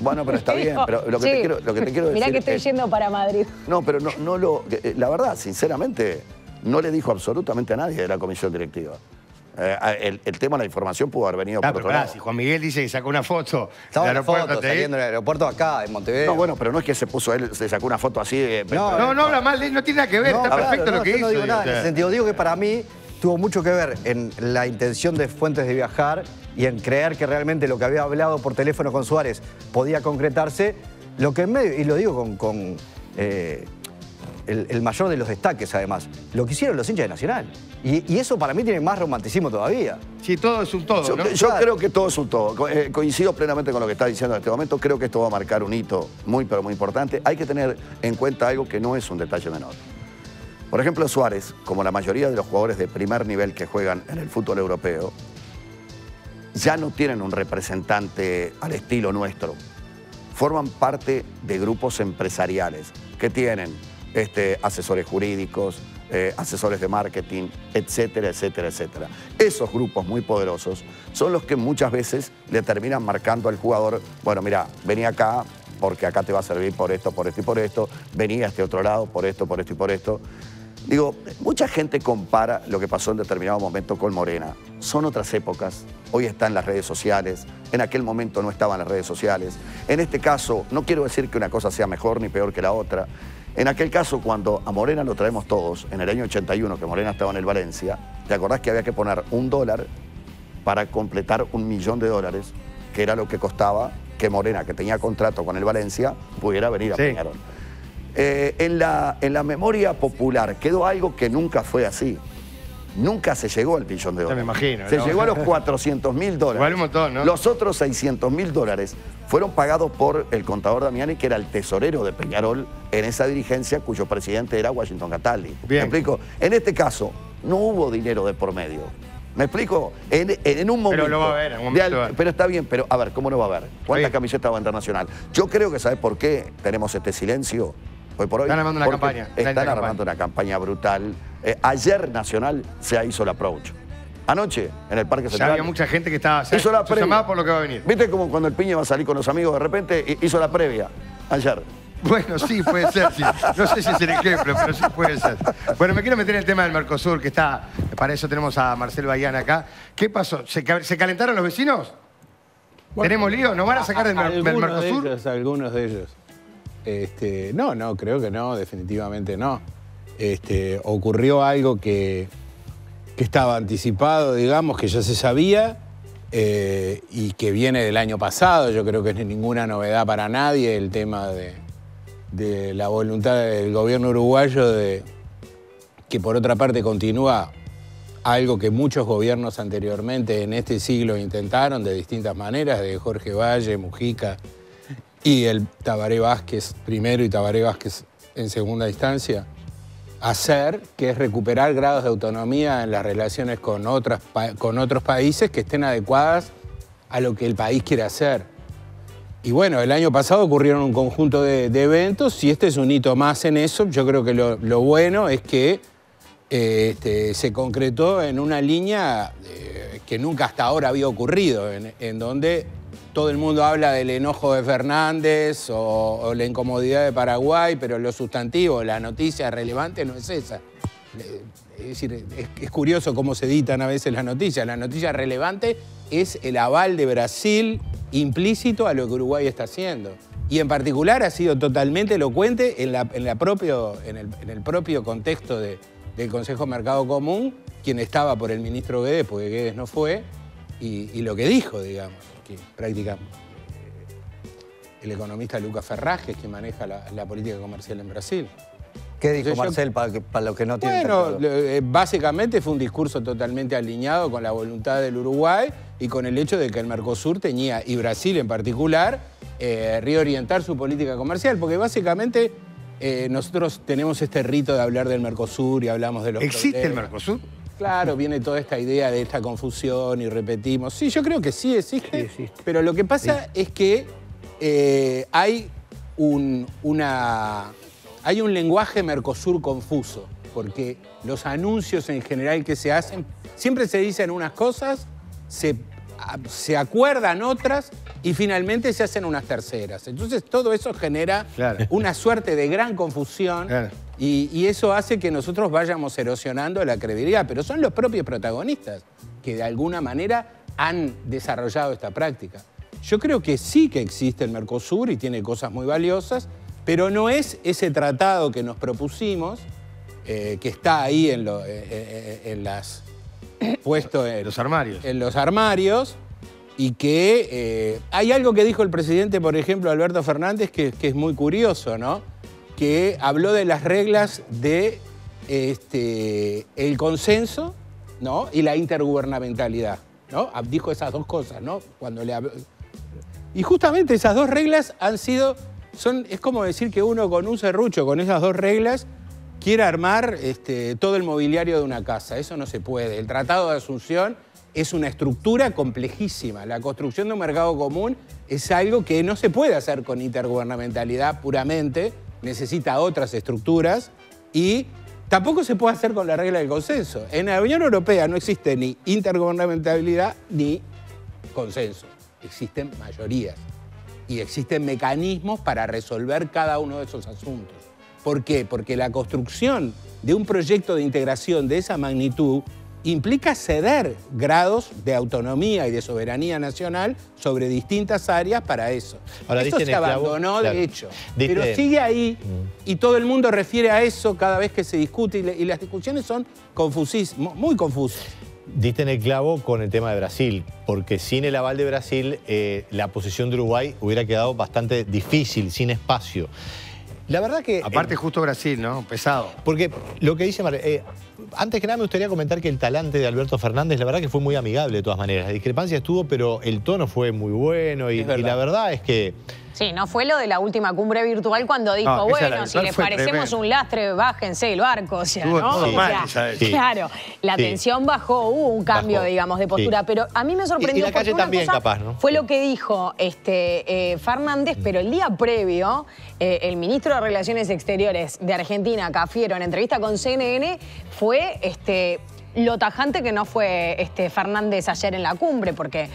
Bueno, pero está bien, pero lo que te quiero decir... Mirá que estoy yendo para Madrid. No, pero la verdad, sinceramente, no le dijo absolutamente a nadie de la comisión directiva. El tema de la información pudo haber venido por otro lado. Si Juan Miguel dice que sacó una foto Estaba del en la foto, aeropuerto, saliendo del aeropuerto acá, en Montevideo. No, bueno, pero no es que se puso él, se sacó una foto así. No habla mal, no tiene nada que ver, está perfecto lo que yo hizo. no digo nada en ese sentido. Digo que para mí tuvo mucho que ver en la intención de Fuentes de viajar y en creer que realmente lo que había hablado por teléfono con Suárez podía concretarse. Lo que en medio, y lo digo con el mayor de los destaques, además, lo que hicieron los hinchas de Nacional. Y eso para mí tiene más romanticismo todavía. Sí, todo es un todo, ¿no? Yo creo que todo es un todo. Coincido plenamente con lo que está diciendo en este momento. Creo que esto va a marcar un hito muy, pero muy importante. Hay que tener en cuenta algo que no es un detalle menor. Por ejemplo, Suárez, como la mayoría de los jugadores de primer nivel que juegan en el fútbol europeo, ya no tienen un representante al estilo nuestro. Forman parte de grupos empresariales que tienen asesores jurídicos, asesores de marketing, etcétera, etcétera, etcétera. Esos grupos muy poderosos son los que muchas veces le terminan marcando al jugador, bueno, mira, vení acá porque acá te va a servir por esto, por esto y por esto, vení a este otro lado por esto, por esto y por esto. Digo, mucha gente compara lo que pasó en determinado momento con Morena. Son otras épocas, hoy está en las redes sociales, en aquel momento no estaba en las redes sociales. En este caso, no quiero decir que una cosa sea mejor ni peor que la otra. En aquel caso, cuando a Morena lo traemos todos, en el año 81, que Morena estaba en el Valencia, ¿te acordás que había que poner $1 para completar $1 millón, que era lo que costaba que Morena, que tenía contrato con el Valencia, pudiera venir a Peñarol? En la memoria popular quedó algo que nunca fue así. Nunca se llegó al $1 millón. Ya me imagino. Se llegó a los $400.000. Igual un montón, ¿no? Los otros $600.000 fueron pagados por el contador Damiani, que era el tesorero de Peñarol en esa dirigencia, cuyo presidente era Washington Cataldi. ¿Me explico? En este caso, no hubo dinero de por medio. ¿Me explico? En un momento... Pero lo va a ver, en un momento va a ver. Pero está bien, pero a ver, ¿cómo no va a haber? ¿Cuántas camisetas va a Internacional? Yo creo que, ¿sabes por qué tenemos este silencio? Hoy por hoy. Están armando una campaña. Están armando una campaña brutal. Ayer Nacional se hizo el approach. Anoche, en el Parque Central. Ya había mucha gente que estaba hizo la previa. llamada por lo que va a venir. ¿Viste como cuando el Piña va a salir con los amigos de repente? Hizo la previa. Ayer. Bueno, sí, puede ser, sí. No sé si es el ejemplo, pero sí puede ser. Bueno, me quiero meter en el tema del Mercosur, que está... Para eso tenemos a Marcel Bayán acá. ¿Qué pasó? ¿Se calentaron los vecinos? Bueno, ¿tenemos lío? ¿Nos van a sacar del Mercosur? Algunos de ellos. No, creo que no, definitivamente no. Ocurrió algo que estaba anticipado, digamos, que ya se sabía y que viene del año pasado. Yo creo que no es ninguna novedad para nadie el tema de la voluntad del gobierno uruguayo de que por otra parte continúa algo que muchos gobiernos anteriormente en este siglo intentaron de distintas maneras, de Jorge Valle, Mujica y el Tabaré Vázquez primero y Tabaré Vázquez en segunda instancia, hacer, que es recuperar grados de autonomía en las relaciones con otros países que estén adecuadas a lo que el país quiere hacer. Y bueno, el año pasado ocurrieron un conjunto de eventos y este es un hito más en eso. Yo creo que lo bueno es que se concretó en una línea que nunca hasta ahora había ocurrido, en donde todo el mundo habla del enojo de Fernández o la incomodidad de Paraguay, pero lo sustantivo, la noticia relevante no es esa. Es decir, es curioso cómo se editan a veces las noticias. La noticia relevante es el aval de Brasil implícito a lo que Uruguay está haciendo. Y en particular ha sido totalmente elocuente en el propio contexto del Consejo Mercado Común, quien estaba por el ministro Guedes, porque Guedes no fue, y lo que dijo, digamos, que prácticamente el economista Lucas Ferrajes, que maneja la política comercial en Brasil. ¿Qué dijo Marcel para los que no tienen? Bueno, básicamente fue un discurso totalmente alineado con la voluntad del Uruguay y con el hecho de que el Mercosur tenía, y Brasil en particular, reorientar su política comercial, porque básicamente nosotros tenemos este rito de hablar del Mercosur y hablamos de los ¿Existe el Mercosur? Claro, viene toda esta idea de esta confusión y repetimos. Sí, yo creo que sí existe, pero lo que pasa es que hay un lenguaje Mercosur confuso, porque los anuncios en general que se hacen, siempre se dicen unas cosas, se acuerdan otras y finalmente se hacen unas terceras. Entonces todo eso genera una suerte de gran confusión y eso hace que nosotros vayamos erosionando la credibilidad, pero son los propios protagonistas que de alguna manera han desarrollado esta práctica. Yo creo que sí que existe el Mercosur y tiene cosas muy valiosas, pero no es ese tratado que nos propusimos, que está ahí puesto en los armarios, y que hay algo que dijo el presidente, por ejemplo, Alberto Fernández, que es muy curioso, ¿no? Que habló de las reglas de el consenso, ¿no? Y la intergubernamentalidad, ¿no? Dijo esas dos cosas, ¿no? Cuando le habló. Y justamente esas dos reglas es como decir que uno con un serrucho, con esas dos reglas, quiere armar todo el mobiliario de una casa. Eso no se puede. El Tratado de Asunción es una estructura complejísima. La construcción de un mercado común es algo que no se puede hacer con intergubernamentalidad puramente, necesita otras estructuras y tampoco se puede hacer con la regla del consenso. En la Unión Europea no existe ni intergubernamentalidad ni consenso. Existen mayorías y existen mecanismos para resolver cada uno de esos asuntos. ¿Por qué? Porque la construcción de un proyecto de integración de esa magnitud implica ceder grados de autonomía y de soberanía nacional sobre distintas áreas para eso. Ahora, esto se abandonó, de hecho, pero sigue ahí y todo el mundo refiere a eso cada vez que se discute y las discusiones son confusísimas, muy confusas. Diste en el clavo con el tema de Brasil, porque sin el aval de Brasil la posición de Uruguay hubiera quedado bastante difícil, sin espacio. La verdad que... Aparte justo Brasil, ¿no? Pesado. Porque lo que dice antes que nada me gustaría comentar que el talante de Alberto Fernández, la verdad que fue muy amigable de todas maneras. La discrepancia estuvo, pero el tono fue muy bueno y la verdad es que... Sí, no fue lo de la última cumbre virtual cuando dijo, no, bueno, si les parecemos un lastre, bájense el barco. O sea, ¿no? Claro, la tensión bajó, hubo un cambio, digamos, de postura. Pero a mí me sorprendió y la calle también, capaz, ¿no? Fue lo que dijo Fernández, pero el día previo, el ministro de Relaciones Exteriores de Argentina, Cafiero, en entrevista con CNN, fue lo tajante que no fue Fernández ayer en la cumbre, porque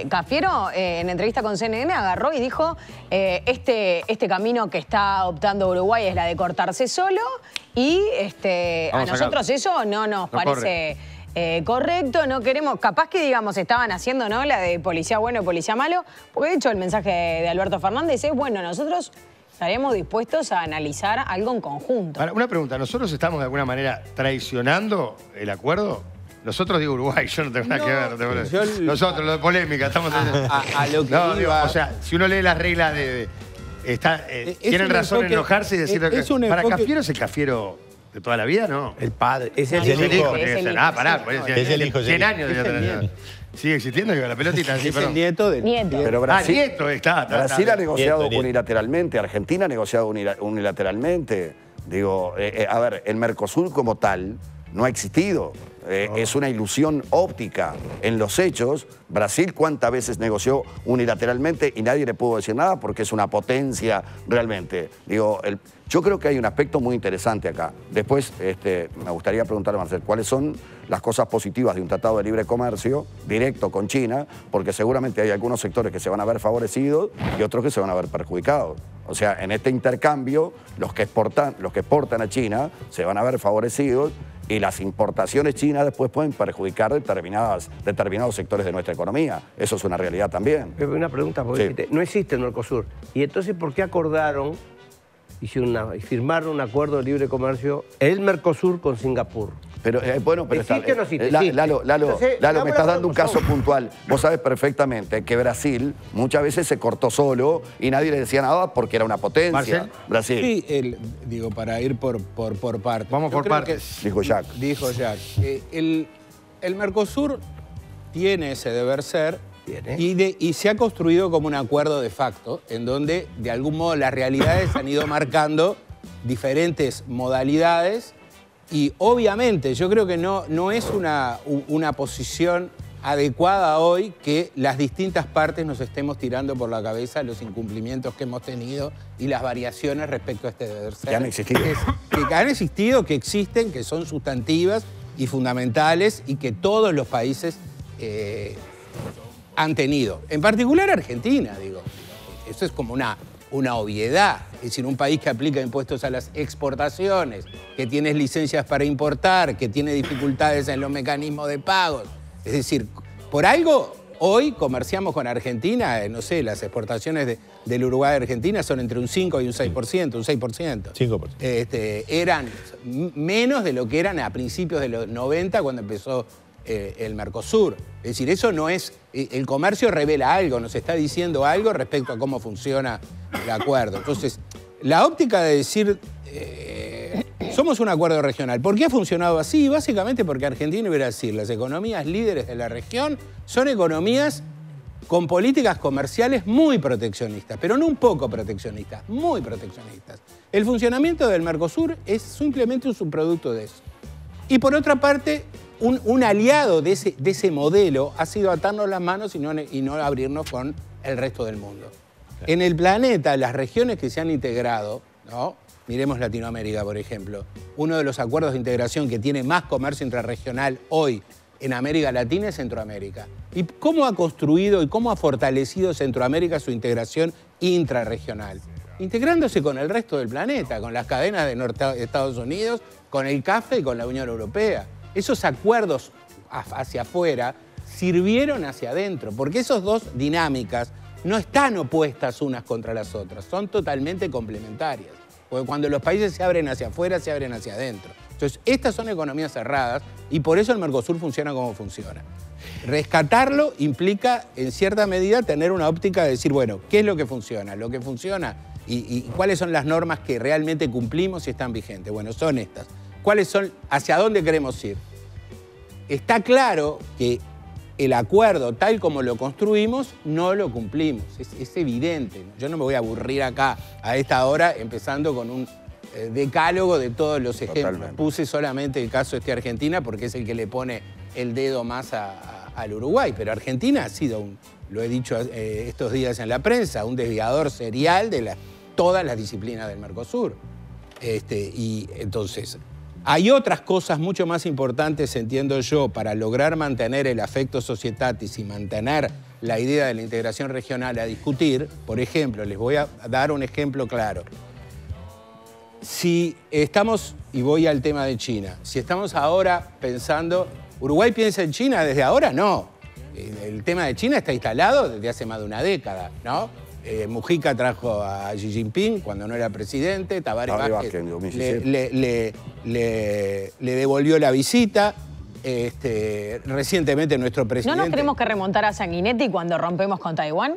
Cafiero en entrevista con CNN agarró y dijo este camino que está adoptando Uruguay es la de cortarse solo y a nosotros eso no nos parece correcto, no queremos, capaz que digamos estaban haciendo, ¿no?, la de policía bueno y policía malo, porque de hecho el mensaje de Alberto Fernández es, bueno, nosotros estaremos dispuestos a analizar algo en conjunto. Ahora, una pregunta, ¿nosotros estamos de alguna manera traicionando el acuerdo? Nosotros, digo Uruguay, yo no tengo nada que ver. Nosotros, lo de polémica, estamos... A lo que digo, o sea, si uno lee las reglas tienen razón en enojarse y decir que... Para Cafiero es el Cafiero de toda la vida, ¿no? El padre. Es el hijo. Es el hijo. 100 años. Sigue existiendo, la pelotita. Es el nieto del... Pero Brasil, nieto está. Brasil ha negociado unilateralmente, Argentina ha negociado unilateralmente. Digo, a ver, el Mercosur como tal no ha existido. Es una ilusión óptica. En los hechos, Brasil cuántas veces negoció unilateralmente y nadie le pudo decir nada porque es una potencia realmente. Digo, yo creo que hay un aspecto muy interesante acá. Después me gustaría preguntarle a Marcel, ¿cuáles son las cosas positivas de un tratado de libre comercio directo con China? Porque seguramente hay algunos sectores que se van a ver favorecidos y otros que se van a ver perjudicados. O sea, en este intercambio, los que exportan a China se van a ver favorecidos y las importaciones chinas después pueden perjudicar determinados sectores de nuestra economía. Eso es una realidad también. Una pregunta, porque dijiste, no existe el Mercosur. ¿Y entonces por qué acordaron y firmaron un acuerdo de libre comercio el Mercosur con Singapur? Pero bueno, pero ¿existe o no existe? Lalo, me estás dando un caso puntual. Vos sabés perfectamente que Brasil muchas veces se cortó solo y nadie le decía nada porque era una potencia. ¿Marcel? Brasil. Sí, digo, para ir por partes. Vamos por partes. Dijo Jack. Dijo Jack. El Mercosur tiene ese deber ser y se ha construido como un acuerdo de facto en donde de algún modo las realidades han ido marcando diferentes modalidades. Y obviamente yo creo que no es una posición adecuada hoy que las distintas partes nos estemos tirando por la cabeza los incumplimientos que hemos tenido y las variaciones respecto a este deber ser. Que han existido. Que han existido, que existen, que son sustantivas y fundamentales y que todos los países han tenido. En particular Argentina, digo. Eso es como una obviedad. Es decir, un país que aplica impuestos a las exportaciones, que tiene licencias para importar, que tiene dificultades en los mecanismos de pagos. Es decir, por algo hoy comerciamos con Argentina, no sé, las exportaciones del Uruguay a Argentina son entre un 5 y un 6%, un 6%. 5%. Eran menos de lo que eran a principios de los 90 cuando empezó el Mercosur. Es decir, eso no es... El comercio revela algo, nos está diciendo algo respecto a cómo funciona el acuerdo. Entonces, la óptica de decir... somos un acuerdo regional. ¿Por qué ha funcionado así? Básicamente porque Argentina y Brasil, las economías líderes de la región, son economías con políticas comerciales muy proteccionistas, pero no un poco proteccionistas, muy proteccionistas. El funcionamiento del Mercosur es simplemente un subproducto de eso. Y por otra parte, un aliado de ese modelo ha sido atarnos las manos y no abrirnos con el resto del mundo. En el planeta, las regiones que se han integrado, ¿no? Miremos Latinoamérica, por ejemplo. Uno de los acuerdos de integración que tiene más comercio intrarregional hoy en América Latina es Centroamérica. ¿Y cómo ha construido y cómo ha fortalecido Centroamérica su integración intrarregional? Integrándose con el resto del planeta, con las cadenas de Estados Unidos, con el CAFTA y con la Unión Europea. Esos acuerdos hacia afuera sirvieron hacia adentro, porque esas dos dinámicas no están opuestas unas contra las otras, son totalmente complementarias. Porque cuando los países se abren hacia afuera, se abren hacia adentro. Entonces, estas son economías cerradas y por eso el Mercosur funciona como funciona. Rescatarlo implica, en cierta medida, tener una óptica de decir, bueno, ¿qué es lo que funciona? Lo que funciona y cuáles son las normas que realmente cumplimos y están vigentes. Bueno, son estas. ¿Cuáles son? ¿Hacia dónde queremos ir? Está claro que el acuerdo, tal como lo construimos, no lo cumplimos. Es evidente. Yo no me voy a aburrir acá a esta hora empezando con un decálogo de todos los ejemplos. Totalmente. Puse solamente el caso de Argentina porque es el que le pone el dedo más al Uruguay. Pero Argentina ha sido, lo he dicho estos días en la prensa, un desviador serial de todas las disciplinas del Mercosur. Y entonces... Hay otras cosas mucho más importantes, entiendo yo, para lograr mantener el affecto societatis y mantener la idea de la integración regional a discutir. Por ejemplo, les voy a dar un ejemplo claro. Si estamos, y voy al tema de China, si estamos ahora pensando, ¿Uruguay piensa en China desde ahora? No. El tema de China está instalado desde hace más de una década, ¿no? Mujica trajo a Xi Jinping cuando no era presidente, Tabaré Vázquez le devolvió la visita. Recientemente nuestro presidente... ¿No nos tenemos que remontar a Sanguinetti cuando rompemos con Taiwán?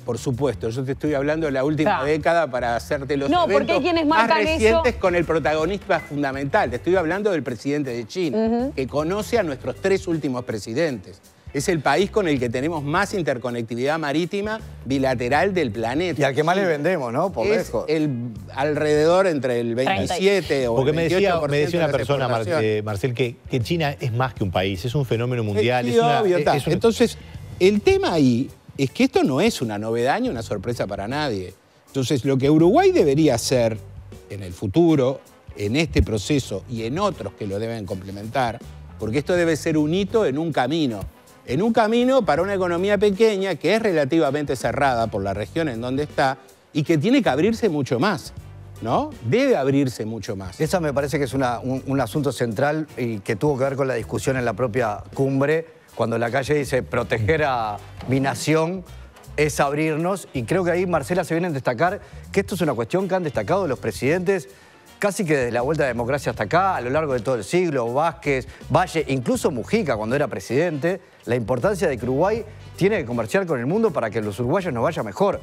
Por supuesto, yo te estoy hablando de la última década para hacerte los eventos porque hay quienes más recientes eso. Con el protagonista fundamental. Te estoy hablando del presidente de China, que conoce a nuestros 3 últimos presidentes. Es el país con el que tenemos más interconectividad marítima bilateral del planeta. Y al que más le vendemos, ¿no? Por lejos. Alrededor entre el 27 o el 28%. Porque me decía una persona, Marcel, que China es más que un país, es un fenómeno mundial. Sí, Entonces, el tema ahí es que esto no es una novedad ni una sorpresa para nadie. Entonces, lo que Uruguay debería hacer en el futuro, en este proceso y en otros que lo deben complementar, porque esto debe ser un hito en un camino para una economía pequeña que es relativamente cerrada por la región en donde está y que tiene que abrirse mucho más, ¿no? Debe abrirse mucho más. Esa me parece que es un asunto central y que tuvo que ver con la discusión en la propia cumbre, cuando la calle dice proteger a mi nación es abrirnos, y creo que ahí, Marcela, se viene a destacar que esto es una cuestión que han destacado los presidentes casi que desde la vuelta de la democracia hasta acá, a lo largo de todo el siglo, Vázquez, Valle, incluso Mujica cuando era presidente, la importancia de que Uruguay tiene que comerciar con el mundo para que los uruguayos nos vaya mejor,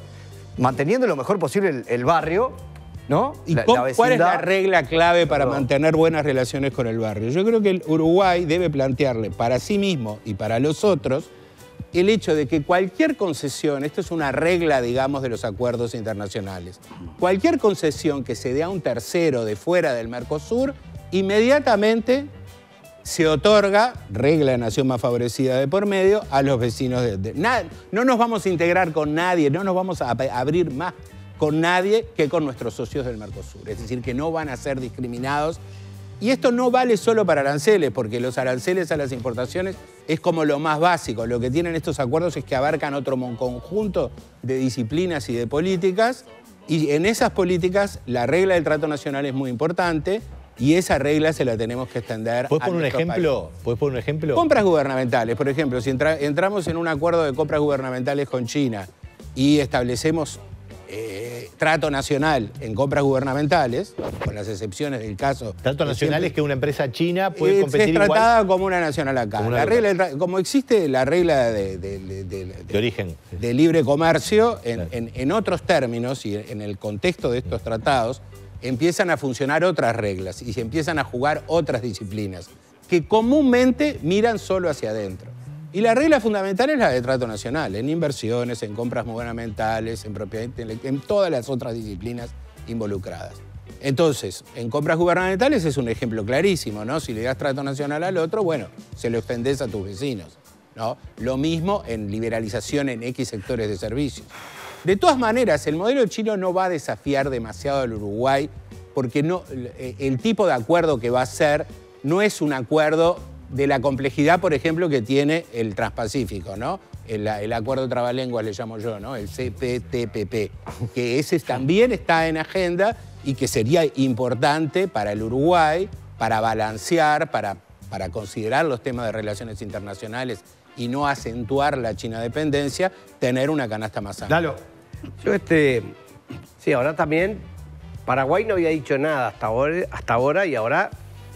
manteniendo lo mejor posible el barrio, ¿no? ¿Y cuál es la regla clave para mantener buenas relaciones con el barrio? Yo creo que el Uruguay debe plantearle para sí mismo y para los otros el hecho de que cualquier concesión, esto es una regla, digamos, de los acuerdos internacionales, cualquier concesión que se dé a un tercero de fuera del Mercosur, inmediatamente se otorga, regla de nación más favorecida de por medio, a los vecinos no nos vamos a integrar con nadie, no nos vamos a abrir más con nadie que con nuestros socios del Mercosur. Es decir, que no van a ser discriminados. Y esto no vale solo para aranceles, porque los aranceles a las importaciones es como lo más básico. Lo que tienen estos acuerdos es que abarcan otro conjunto de disciplinas y de políticas, y en esas políticas la regla del trato nacional es muy importante, y esa regla se la tenemos que extender. ¿Puedes poner un ejemplo? ¿Puedes poner un ejemplo? Compras gubernamentales, por ejemplo, si entramos en un acuerdo de compras gubernamentales con China y establecemos trato nacional en compras gubernamentales, con las excepciones del caso... Trato nacional es que una empresa china puede competir igual... Es tratada como una nacional acá. Como existe la regla de origen. De libre comercio, en otros términos y en el contexto de estos tratados, empiezan a funcionar otras reglas y se empiezan a jugar otras disciplinas que comúnmente miran solo hacia adentro. Y la regla fundamental es la de trato nacional, en inversiones, en compras gubernamentales, en propiedad intelectual, en todas las otras disciplinas involucradas. Entonces, en compras gubernamentales es un ejemplo clarísimo, ¿no? Si le das trato nacional al otro, bueno, se lo extendés a tus vecinos, ¿no? Lo mismo en liberalización en X sectores de servicios. De todas maneras, el modelo chino no va a desafiar demasiado al Uruguay porque el tipo de acuerdo que va a ser no es un acuerdo de la complejidad, por ejemplo, que tiene el Transpacífico, ¿no? El acuerdo trabalenguas le llamo yo, ¿no? El CPTPP, que ese también está en agenda y que sería importante para el Uruguay, para balancear, para considerar los temas de relaciones internacionales y no acentuar la China dependencia, tener una canasta más amplia. Dalo. Yo sí, ahora también Paraguay no había dicho nada hasta ahora y ahora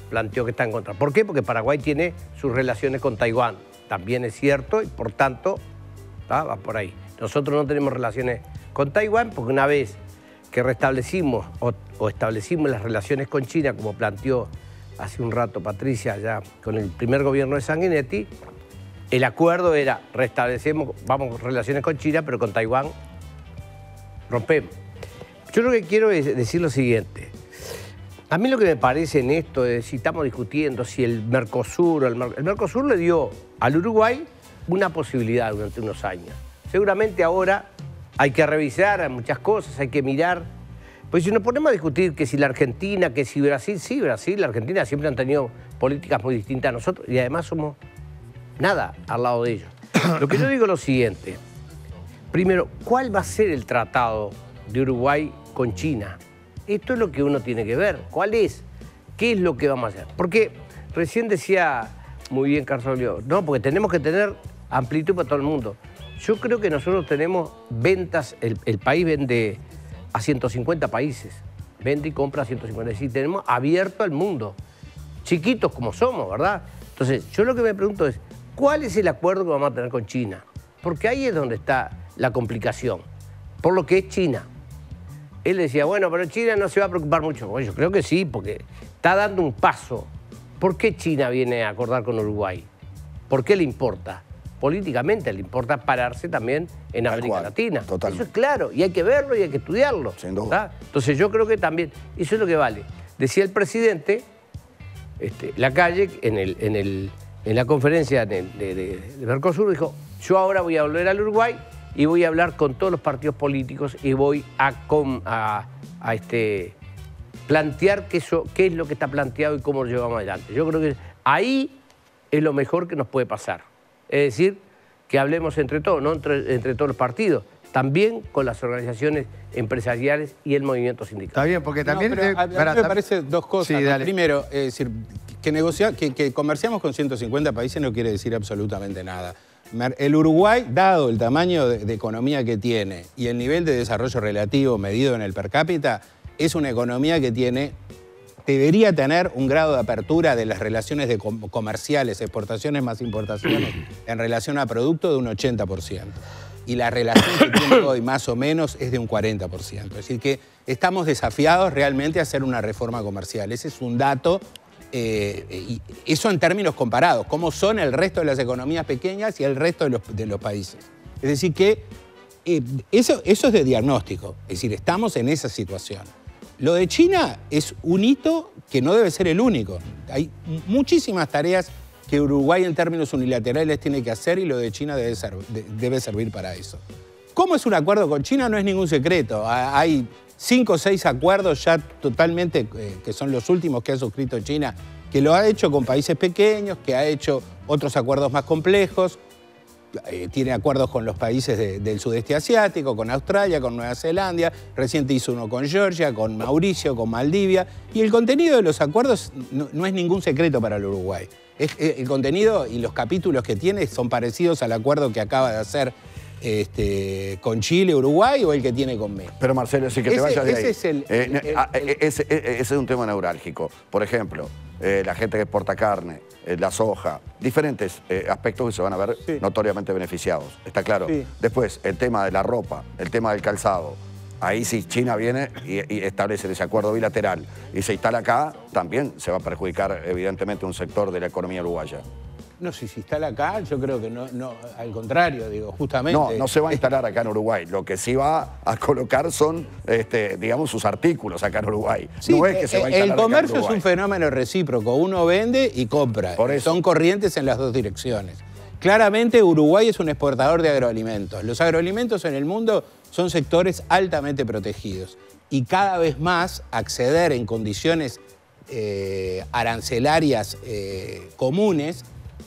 planteó que está en contra. ¿Por qué? Porque Paraguay tiene sus relaciones con Taiwán. También es cierto y por tanto va por ahí. Nosotros no tenemos relaciones con Taiwán porque una vez que restablecimos o establecimos las relaciones con China, como planteó hace un rato Patricia ya con el primer gobierno de Sanguinetti, el acuerdo era vamos relaciones con China, pero con Taiwán rompemos. Yo lo que quiero es decir lo siguiente. A mí lo que me parece en esto es si estamos discutiendo si el Mercosur le dio al Uruguay una posibilidad durante unos años. Seguramente ahora hay que revisar muchas cosas, hay que mirar. Pues si nos ponemos a discutir que si la Argentina, que si Brasil, sí, Brasil, la Argentina siempre han tenido políticas muy distintas a nosotros y además somos nada al lado de ellos. Lo que yo digo es lo siguiente. Primero, ¿cuál va a ser el tratado de Uruguay con China? Esto es lo que uno tiene que ver. ¿Cuál es? ¿Qué es lo que vamos a hacer? Porque recién decía muy bien Carlos Olio, no, porque tenemos que tener amplitud para todo el mundo. Yo creo que nosotros tenemos ventas, el país vende a 150 países, vende y compra a 150. Es decir, tenemos abierto al mundo, chiquitos como somos, ¿verdad? Entonces, yo lo que me pregunto es, ¿cuál es el acuerdo que vamos a tener con China? Porque ahí es donde está la complicación, por lo que es China. Él decía, bueno, pero China no se va a preocupar mucho. Bueno, yo creo que sí, porque está dando un paso. ¿Por qué China viene a acordar con Uruguay? ¿Por qué le importa? Políticamente le importa pararse también en América Latina. Totalmente. Eso es claro, y hay que verlo y hay que estudiarlo. Sin duda. ¿Verdad? Entonces yo creo que también, eso es lo que vale. Decía el presidente, Lacalle, en la conferencia de Mercosur, dijo, yo ahora voy a volver al Uruguay y voy a hablar con todos los partidos políticos y voy a plantear qué es lo que está planteado y cómo lo llevamos adelante. Yo creo que ahí es lo mejor que nos puede pasar. Es decir, que hablemos entre todos, no entre todos los partidos, también con las organizaciones empresariales y el movimiento sindical. Está bien, porque también... A mí me parece dos cosas. Sí, ¿no? Primero, es decir, que comerciamos con 150 países no quiere decir absolutamente nada. El Uruguay, dado el tamaño de economía que tiene y el nivel de desarrollo relativo medido en el per cápita, es una economía que debería tener un grado de apertura de las relaciones comerciales, exportaciones más importaciones, en relación a producto de un 80%. Y la relación que tiene hoy más o menos es de un 40%. Es decir, que estamos desafiados realmente a hacer una reforma comercial. Ese es un dato, y eso en términos comparados, cómo son el resto de las economías pequeñas y el resto de los países. Es decir, que eso es de diagnóstico. Es decir, estamos en esa situación. Lo de China es un hito que no debe ser el único. Hay muchísimas tareas que Uruguay en términos unilaterales tiene que hacer y lo de China debe servir para eso. ¿Cómo es un acuerdo con China? No es ningún secreto. Hay 5 o 6 acuerdos ya totalmente, que son los últimos que ha suscrito China, que lo ha hecho con países pequeños, que ha hecho otros acuerdos más complejos. Tiene acuerdos con los países del sudeste asiático, con Australia, con Nueva Zelanda. Reciente hizo uno con Georgia, con Mauricio, con Maldivia. Y el contenido de los acuerdos no es ningún secreto para el Uruguay. El contenido y los capítulos que tiene son parecidos al acuerdo que acaba de hacer con Chile, Uruguay, o el que tiene con México. Pero Marcelo, sí que te vayas de ahí. Ese es un tema neurálgico. Por ejemplo, la gente que exporta carne, la soja, diferentes aspectos que se van a ver notoriamente beneficiados, está claro. Sí. Después, el tema de la ropa, el tema del calzado. Ahí si China viene y establece ese acuerdo bilateral y se instala acá, también se va a perjudicar evidentemente un sector de la economía uruguaya. No, si se instala acá, yo creo que no, al contrario, digo, justamente... No se va a instalar acá en Uruguay. Lo que sí va a colocar son, digamos, sus artículos acá en Uruguay. Sí, no es que se va a instalar el comercio acá en es un fenómeno recíproco. Uno vende y compra. Por eso. Son corrientes en las dos direcciones. Claramente Uruguay es un exportador de agroalimentos. Los agroalimentos en el mundo son sectores altamente protegidos. Y cada vez más acceder en condiciones arancelarias comunes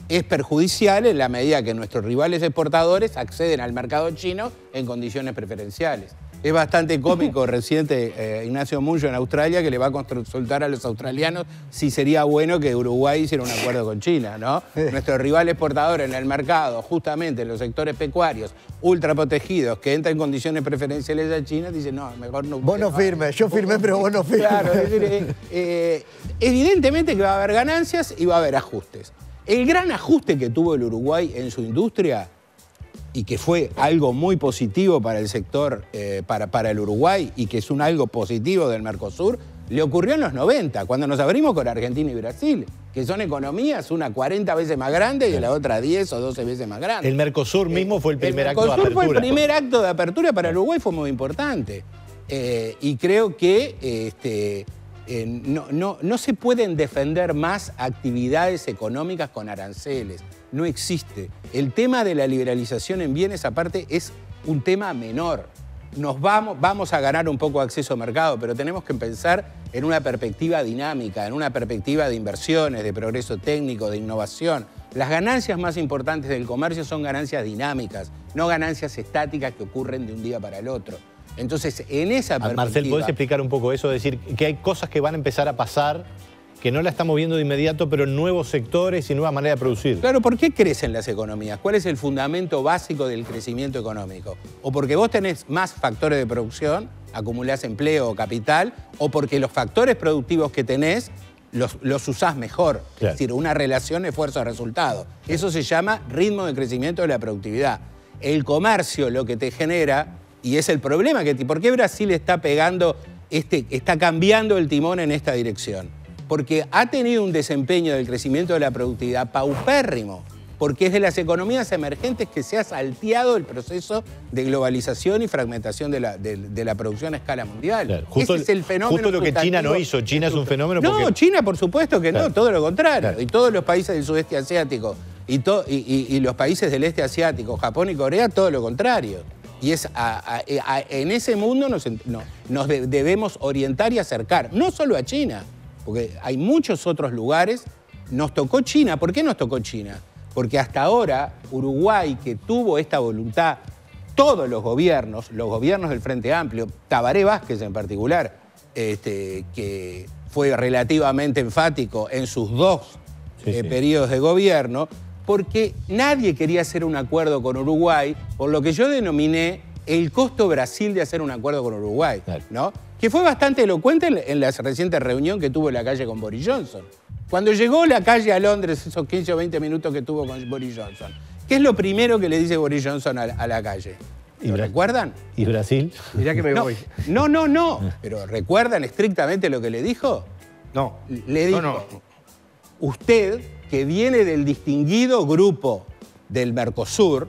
es perjudicial en la medida que nuestros rivales exportadores acceden al mercado chino en condiciones preferenciales. Es bastante cómico reciente Ignacio Muncho en Australia, que le va a consultar a los australianos si sería bueno que Uruguay hiciera un acuerdo con China, ¿no? Nuestro rival exportador en el mercado, justamente en los sectores pecuarios ultraprotegidos, que entra en condiciones preferenciales a China, dice, no, mejor no. Vos no firmes, yo firmé, pero vos no firmes. Claro, es decir, evidentemente que va a haber ganancias y va a haber ajustes. El gran ajuste que tuvo el Uruguay en su industria, y que fue algo muy positivo para el sector, para el Uruguay, y que es algo positivo del Mercosur, le ocurrió en los 90, cuando nos abrimos con Argentina y Brasil, que son economías, una 40 veces más grande y la otra 10 o 12 veces más grande. El Mercosur mismo fue el primer acto de apertura. El Mercosur fue el primer acto de apertura para el Uruguay, fue muy importante. Y creo que no se pueden defender más actividades económicas con aranceles. No existe. El tema de la liberalización en bienes, aparte, es un tema menor. Vamos a ganar un poco de acceso a mercado, pero tenemos que pensar en una perspectiva dinámica, en una perspectiva de inversiones, de progreso técnico, de innovación. Las ganancias más importantes del comercio son ganancias dinámicas, no ganancias estáticas que ocurren de un día para el otro. Entonces, en esa perspectiva... Marcel, ¿podés explicar un poco eso? Es decir, que hay cosas que van a empezar a pasar que no la estamos viendo de inmediato, pero en nuevos sectores y nuevas maneras de producir. Claro, ¿por qué crecen las economías? ¿Cuál es el fundamento básico del crecimiento económico? O porque vos tenés más factores de producción, acumulás empleo o capital, o porque los factores productivos que tenés los usás mejor. Claro. Es decir, una relación esfuerzo-resultado. Eso se llama ritmo de crecimiento de la productividad. El comercio lo que te genera, y es el problema, ¿por qué Brasil está está cambiando el timón en esta dirección? Porque ha tenido un desempeño del crecimiento de la productividad paupérrimo, porque es de las economías emergentes que se ha salteado el proceso de globalización y fragmentación de la producción a escala mundial. Claro, ese es el fenómeno. Justo lo que China no hizo. China es un fenómeno porque... No, China por supuesto que claro. No, todo lo contrario. Claro. Y todos los países del sudeste asiático y los países del este asiático, Japón y Corea, todo lo contrario. Y en ese mundo nos debemos orientar y acercar, no solo a China, porque hay muchos otros lugares. Nos tocó China. ¿Por qué nos tocó China? Porque hasta ahora Uruguay, que tuvo esta voluntad, todos los gobiernos del Frente Amplio, Tabaré Vázquez en particular, que fue relativamente enfático en sus dos periodos de gobierno, porque nadie quería hacer un acuerdo con Uruguay, por lo que yo denominé el costo Brasil de hacer un acuerdo con Uruguay, ¿no? Que fue bastante elocuente en la reciente reunión que tuvo Lacalle con Boris Johnson. Cuando llegó Lacalle a Londres, esos 15 o 20 minutos que tuvo con Boris Johnson, ¿qué es lo primero que le dice Boris Johnson a Lacalle? ¿Lo recuerdan? ¿Y Brasil? Mirá que me voy. No. ¿Pero recuerdan estrictamente lo que le dijo? No. Le dijo, usted, que viene del distinguido grupo del Mercosur,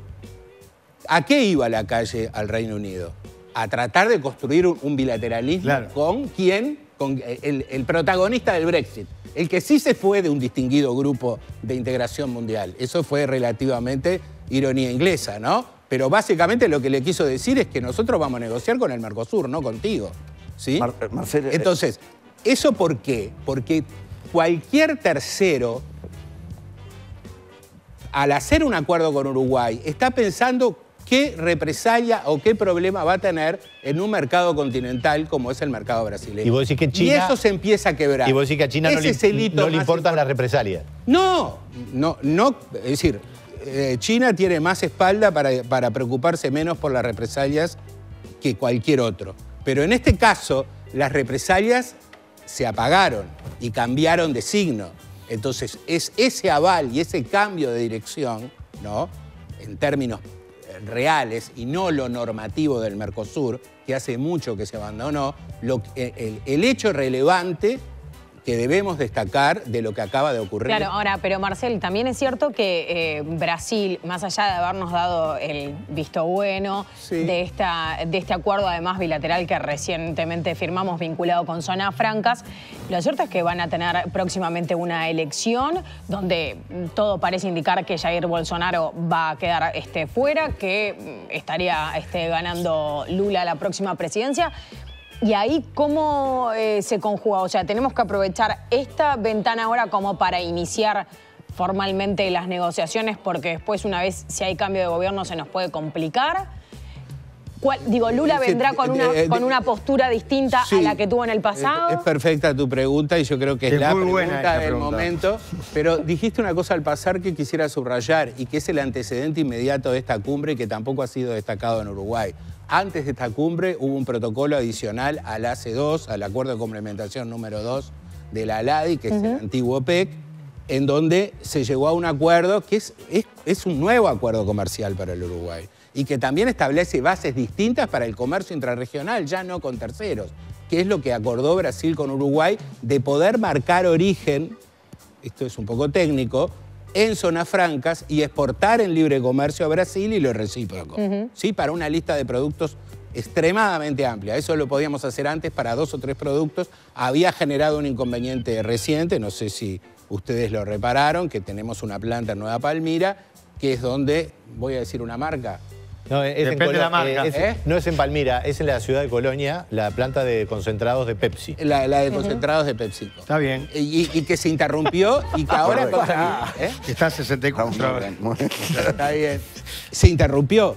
¿a qué iba Lacalle al Reino Unido? a tratar de construir un bilateralismo con quién, con el protagonista del Brexit. El que sí se fue de un distinguido grupo de integración mundial. Eso fue relativamente ironía inglesa, ¿no? Pero básicamente lo que le quiso decir es que nosotros vamos a negociar con el Mercosur, no contigo. ¿Sí? Marcelo, entonces, ¿eso por qué? Porque cualquier tercero, al hacer un acuerdo con Uruguay, está pensando qué represalia o qué problema va a tener en un mercado continental como es el mercado brasileño. Y vos decís que China... Y eso se empieza a quebrar. Y vos decís que a China no le importan las represalias. No, es decir, China tiene más espalda para preocuparse menos por las represalias que cualquier otro. Pero en este caso, las represalias se apagaron y cambiaron de signo. Entonces, es ese aval y ese cambio de dirección, ¿no?, en términos reales y no lo normativo del Mercosur, que hace mucho que se abandonó, el hecho relevante que debemos destacar de lo que acaba de ocurrir. Claro, ahora, pero Marcel, también es cierto que Brasil, más allá de habernos dado el visto bueno de este acuerdo, además bilateral que recientemente firmamos vinculado con zonas francas, lo cierto es que van a tener próximamente una elección donde todo parece indicar que Jair Bolsonaro va a quedar fuera, que estaría ganando Lula la próxima presidencia. ¿Y ahí cómo se conjuga? O sea, ¿tenemos que aprovechar esta ventana ahora como para iniciar formalmente las negociaciones? Porque después, una vez, si hay cambio de gobierno, se nos puede complicar. ¿Lula vendrá con una postura distinta a la que tuvo en el pasado? Es perfecta tu pregunta y yo creo que es la pregunta del momento. Pero dijiste una cosa al pasar que quisiera subrayar y que es el antecedente inmediato de esta cumbre y que tampoco ha sido destacado en Uruguay. Antes de esta cumbre hubo un protocolo adicional al ACE2, al Acuerdo de Complementación número 2 de la ALADI, que es el antiguo PEC, en donde se llegó a un acuerdo que es un nuevo acuerdo comercial para el Uruguay y que también establece bases distintas para el comercio intrarregional, ya no con terceros, que es lo que acordó Brasil con Uruguay de poder marcar origen, esto es un poco técnico, en zonas francas y exportar en libre comercio a Brasil y lo recíproco, ¿sí? Para una lista de productos extremadamente amplia. Eso lo podíamos hacer antes para 2 o 3 productos. Había generado un inconveniente reciente, no sé si ustedes lo repararon, que tenemos una planta en Nueva Palmira, que es donde, voy a decir una marca. No, depende de la marca. No es en Palmira, es en la ciudad de Colonia, la planta de concentrados de Pepsi. La de concentrados de Pepsi. Está bien. Y que se interrumpió y que ahora... Está 64. Está bien. Se interrumpió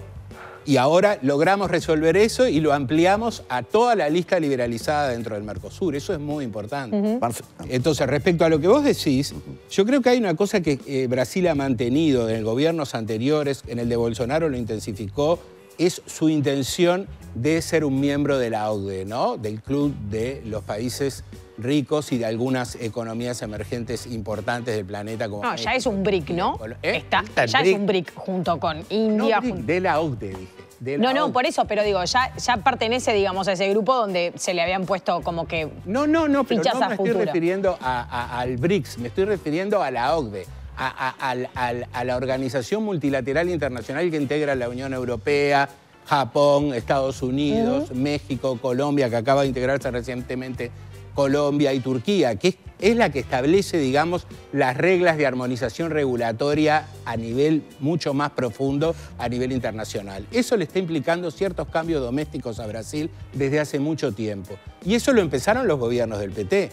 y ahora logramos resolver eso y lo ampliamos a toda la lista liberalizada dentro del Mercosur. Eso es muy importante. Entonces, respecto a lo que vos decís, yo creo que hay una cosa que Brasil ha mantenido en gobiernos anteriores, en el de Bolsonaro lo intensificó, es su intención de ser un miembro de la OCDE, ¿no? Del club de los países ricos y de algunas economías emergentes importantes del planeta. Como ya es un BRIC, ¿no? Ya es un BRIC junto con India. No, de la OCDE, dije. No, por eso, pero digo, ya pertenece, digamos, a ese grupo donde se le habían puesto como que No, pero no me estoy refiriendo al BRICS, me estoy refiriendo a la OCDE, a la Organización Multilateral Internacional que integra la Unión Europea, Japón, Estados Unidos, México, Colombia, que acaba de integrarse recientemente Colombia y Turquía, que es la que establece, digamos, las reglas de armonización regulatoria a nivel mucho más profundo, a nivel internacional. Eso le está implicando ciertos cambios domésticos a Brasil desde hace mucho tiempo. Y eso lo empezaron los gobiernos del PT.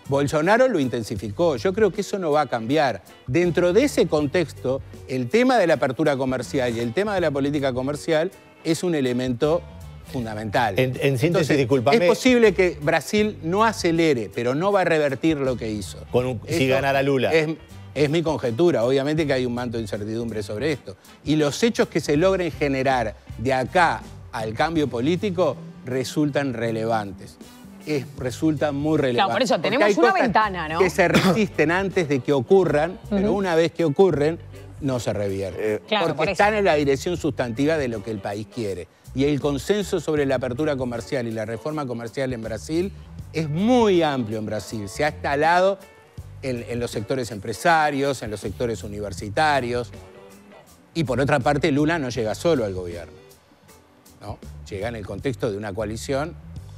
Bolsonaro lo intensificó. Yo creo que eso no va a cambiar. Dentro de ese contexto, el tema de la apertura comercial y el tema de la política comercial es un elemento fundamental. En síntesis, entonces, discúlpame. Es posible que Brasil no acelere, pero no va a revertir lo que hizo. Si ganara Lula. Es mi conjetura. Obviamente que hay un manto de incertidumbre sobre esto. Y los hechos que se logren generar de acá al cambio político resultan relevantes. Resultan muy relevantes. Claro, por eso tenemos una ventana, ¿no? Que se resisten antes de que ocurran, pero una vez que ocurren, no se revierte. Porque están en la dirección sustantiva de lo que el país quiere. Y el consenso sobre la apertura comercial y la reforma comercial en Brasil es muy amplio en Brasil. Se ha instalado en los sectores empresarios, en los sectores universitarios. Y por otra parte, Lula no llega solo al gobierno. ¿no? Llega en el contexto de una coalición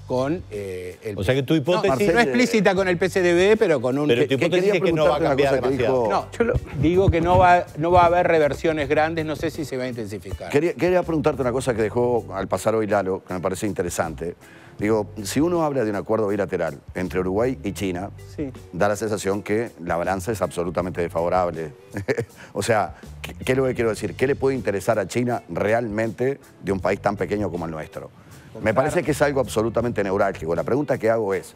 con el... O sea que tu hipótesis... No explícita con el PSDB, pero con un... Pero tu hipótesis es que no va a cambiar demasiado. No, yo digo que no va a haber reversiones grandes, no sé si se va a intensificar. Quería preguntarte una cosa que dejó al pasar hoy Lalo, que me parece interesante. Digo, si uno habla de un acuerdo bilateral entre Uruguay y China, sí, da la sensación que la balanza es absolutamente desfavorable. O sea, ¿qué es lo que quiero decir? ¿Qué le puede interesar a China realmente de un país tan pequeño como el nuestro? Me parece que es algo absolutamente neurálgico. La pregunta que hago es,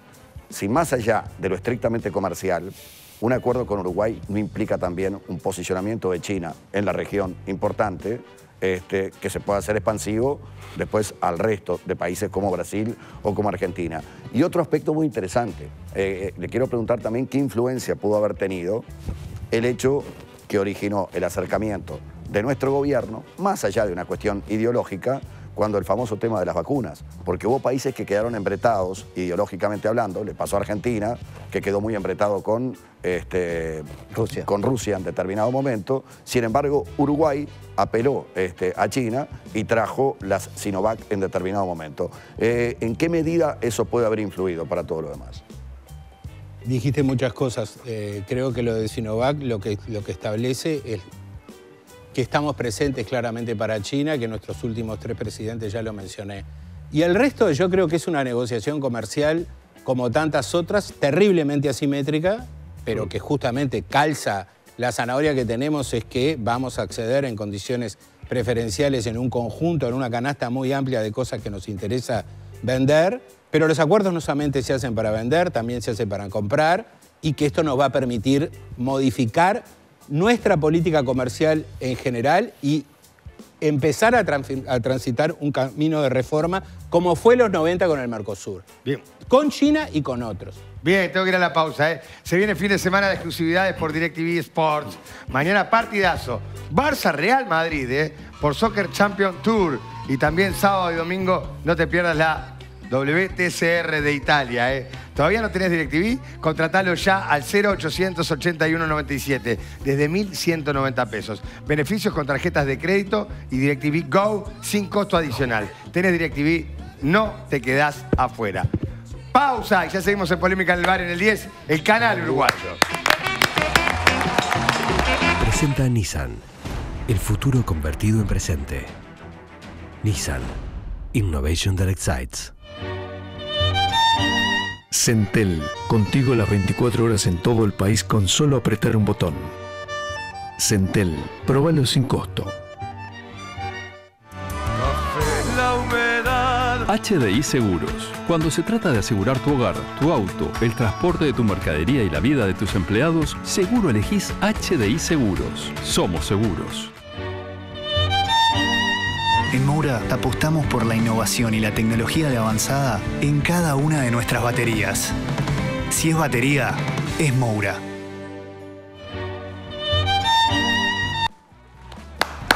si más allá de lo estrictamente comercial, un acuerdo con Uruguay no implica también un posicionamiento de China en la región importante, que se pueda hacer expansivo después al resto de países como Brasil o como Argentina. Y otro aspecto muy interesante, le quiero preguntar también qué influencia pudo haber tenido el hecho que originó el acercamiento de nuestro gobierno, más allá de una cuestión ideológica, cuando el famoso tema de las vacunas, porque hubo países que quedaron embretados, ideológicamente hablando, le pasó a Argentina, que quedó muy embretado con Rusia en determinado momento. Sin embargo, Uruguay apeló a China y trajo las Sinovac en determinado momento. ¿En qué medida eso puede haber influido para todo lo demás? Dijiste muchas cosas. Creo que lo de Sinovac lo que establece es que estamos presentes claramente para China, que nuestros últimos 3 presidentes ya lo mencioné. Y el resto yo creo que es una negociación comercial como tantas otras, terriblemente asimétrica, pero que justamente calza la zanahoria que tenemos es que vamos a acceder en condiciones preferenciales en un conjunto, en una canasta muy amplia de cosas que nos interesa vender, pero los acuerdos no solamente se hacen para vender, también se hacen para comprar, y que esto nos va a permitir modificar nuestra política comercial en general y empezar a transitar un camino de reforma como fue en los 90 con el Mercosur. Bien. Con China y con otros. Bien, tengo que ir a la pausa, ¿eh? Se viene fin de semana de exclusividades por DirecTV Sports. Mañana partidazo. Barça-Real Madrid, por Soccer Champions Tour. Y también sábado y domingo no te pierdas la WTCR de Italia, ¿Todavía no tenés DirecTV? Contratalo ya al 0800 81 97, desde 1.190 pesos. Beneficios con tarjetas de crédito y DirecTV Go sin costo adicional. Tenés DirecTV, no te quedás afuera. Pausa y ya seguimos en Polémica en el Bar en el 10, el canal uruguayo. Presenta Nissan, el futuro convertido en presente. Nissan, Innovation that excites. Centel, contigo las 24 horas en todo el país con solo apretar un botón. Centel, probalo sin costo. HDI Seguros. Cuando se trata de asegurar tu hogar, tu auto, el transporte de tu mercadería y la vida de tus empleados, seguro elegís HDI Seguros. Somos seguros. En Moura apostamos por la innovación y la tecnología de avanzada en cada una de nuestras baterías. Si es batería, es Moura.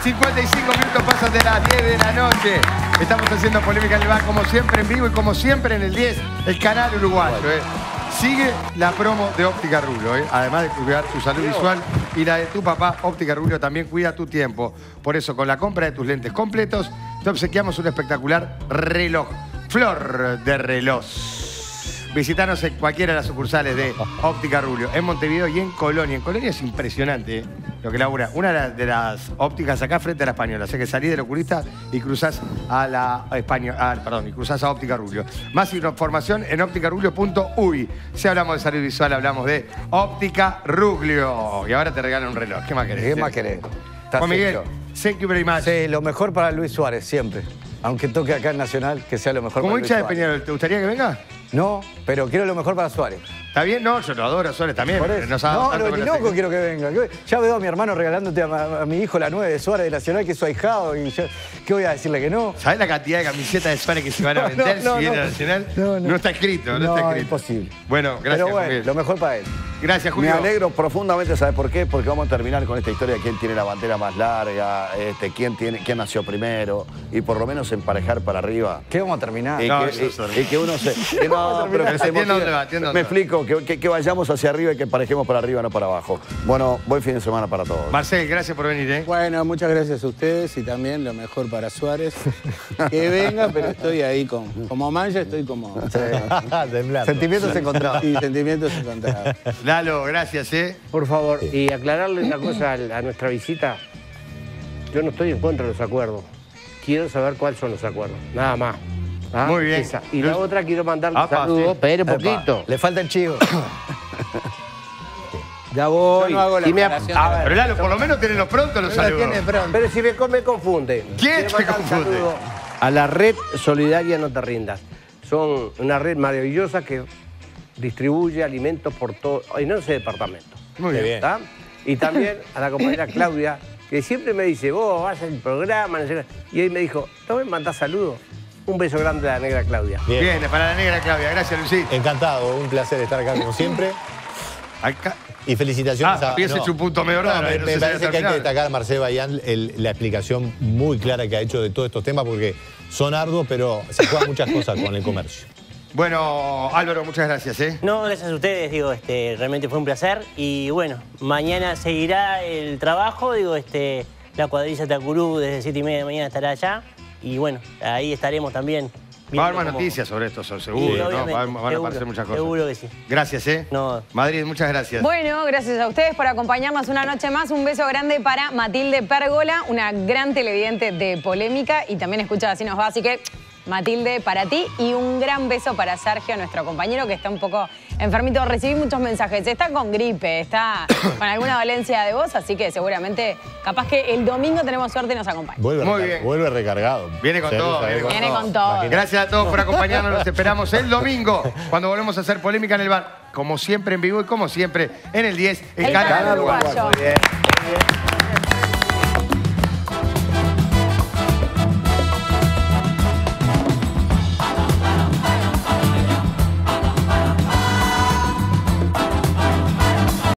55 minutos pasan de las 10 de la noche. Estamos haciendo Polémica en el Bar, como siempre en vivo y como siempre en el 10, el canal uruguayo. Sigue la promo de Óptica Rubio, además de cuidar tu salud visual y la de tu papá. Óptica Rubio también cuida tu tiempo. Por eso, con la compra de tus lentes completos, te obsequiamos un espectacular reloj, flor de reloj. Visítanos en cualquiera de las sucursales de Óptica Rubio, en Montevideo y en Colonia. En Colonia es impresionante lo que labura. Una de las ópticas acá frente a la Española. O sea que salís del oculista y cruzás a la Española. Y cruzás a Óptica Rubio. Más información en ópticarubio.uy. Si hablamos de salud visual, hablamos de Óptica Rubio. Y ahora te regalan un reloj. ¿Qué más querés? ¿Qué más querés? Juan Miguel, thank you very much. Sí, lo mejor para Luis Suárez, siempre. Aunque toque acá en Nacional, que sea lo mejor para Luis Suárez. ¿Como hincha de Suárez. Peñarol, te gustaría que venga? No, pero quiero lo mejor para Suárez. ¿Está bien? No, yo lo adoro a Suárez también. No, ni loco quiero que venga. Ya veo a mi hermano regalándote a mi hijo la 9 de Suárez de Nacional, que es su ahijado. Y ¿qué voy a decirle que no? ¿Sabés la cantidad de camisetas de Suárez que se van a vender si viene a Nacional? No está escrito, no está escrito. Imposible. Bueno, gracias. Pero bueno, lo mejor para él. Gracias, Julio. Me alegro profundamente, ¿sabes por qué? Porque vamos a terminar con esta historia de quién tiene la bandera más larga, quién nació primero, y por lo menos emparejar para arriba. ¿Qué vamos a terminar? Y que uno se... pero que se emocione. Me explico, que vayamos hacia arriba y que emparejemos para arriba, no para abajo. Bueno, buen fin de semana para todos. Marcel, gracias por venir, ¿eh? Bueno, muchas gracias a ustedes y también lo mejor para Suárez. Que venga, pero estoy ahí como mancha, estoy como... Sentimientos encontrados. Sí, sentimientos encontrados. Lalo, gracias, ¿eh? Por favor, y aclararle una cosa a nuestra visita. Yo no estoy en contra de los acuerdos. Quiero saber cuáles son los acuerdos. Nada más. ¿Ah? Muy bien. Esa. Y la otra quiero mandarle un saludo. Sí. Espere un poquito. Le falta el chivo. Ya voy. Yo no hago la aclaración. A ver, Pero Lalo, por lo menos tenenlos pronto los saludos. Pero si me confunde. ¿Quién Quiero te mandar un confunde? saludo a la red solidaria No Te Rindas. Son una red maravillosa que distribuye alimentos por todo, en 11 departamentos. Muy bien. ¿Está? Y también a la compañera Claudia, que siempre me dice, vos vas al programa, no sé qué. Y hoy me dijo, ¿no me mandás saludos? Un beso grande a la negra Claudia. Bien, para la negra Claudia. Gracias, Luisito. Encantado, un placer estar acá como siempre. Y felicitaciones a... ese es un punto medio raro. Me parece que hay que destacar a Marcel Bayán la explicación muy clara que ha hecho de todos estos temas, porque son arduos, pero se juegan muchas cosas con el comercio. Bueno, Álvaro, muchas gracias, ¿eh? No, gracias a ustedes, digo, realmente fue un placer. Y bueno, mañana seguirá el trabajo, digo, la cuadrilla Tacurú desde 7:30 de la mañana estará allá. Y bueno, ahí estaremos también. Va a haber más noticias sobre esto, seguro, ¿no? Van a aparecer muchas cosas. Seguro que sí. Gracias, ¿eh? No. Madrid, muchas gracias. Bueno, gracias a ustedes por acompañarnos una noche más. Un beso grande para Matilde Pérgola, una gran televidente de Polémica y también escucha Así Nos Va. Así que, Matilde, para ti y un gran beso para Sergio, nuestro compañero que está un poco enfermito. Recibí muchos mensajes. Está con gripe, está con alguna dolencia de voz, así que seguramente, capaz que el domingo tenemos suerte y nos acompaña. Vuelve recargado. Viene con todo. Viene con todo. Gracias a todos por acompañarnos. Los esperamos el domingo cuando volvemos a hacer Polémica en el Bar. Como siempre en vivo y como siempre en el 10, el canal uruguayo. Muy bien.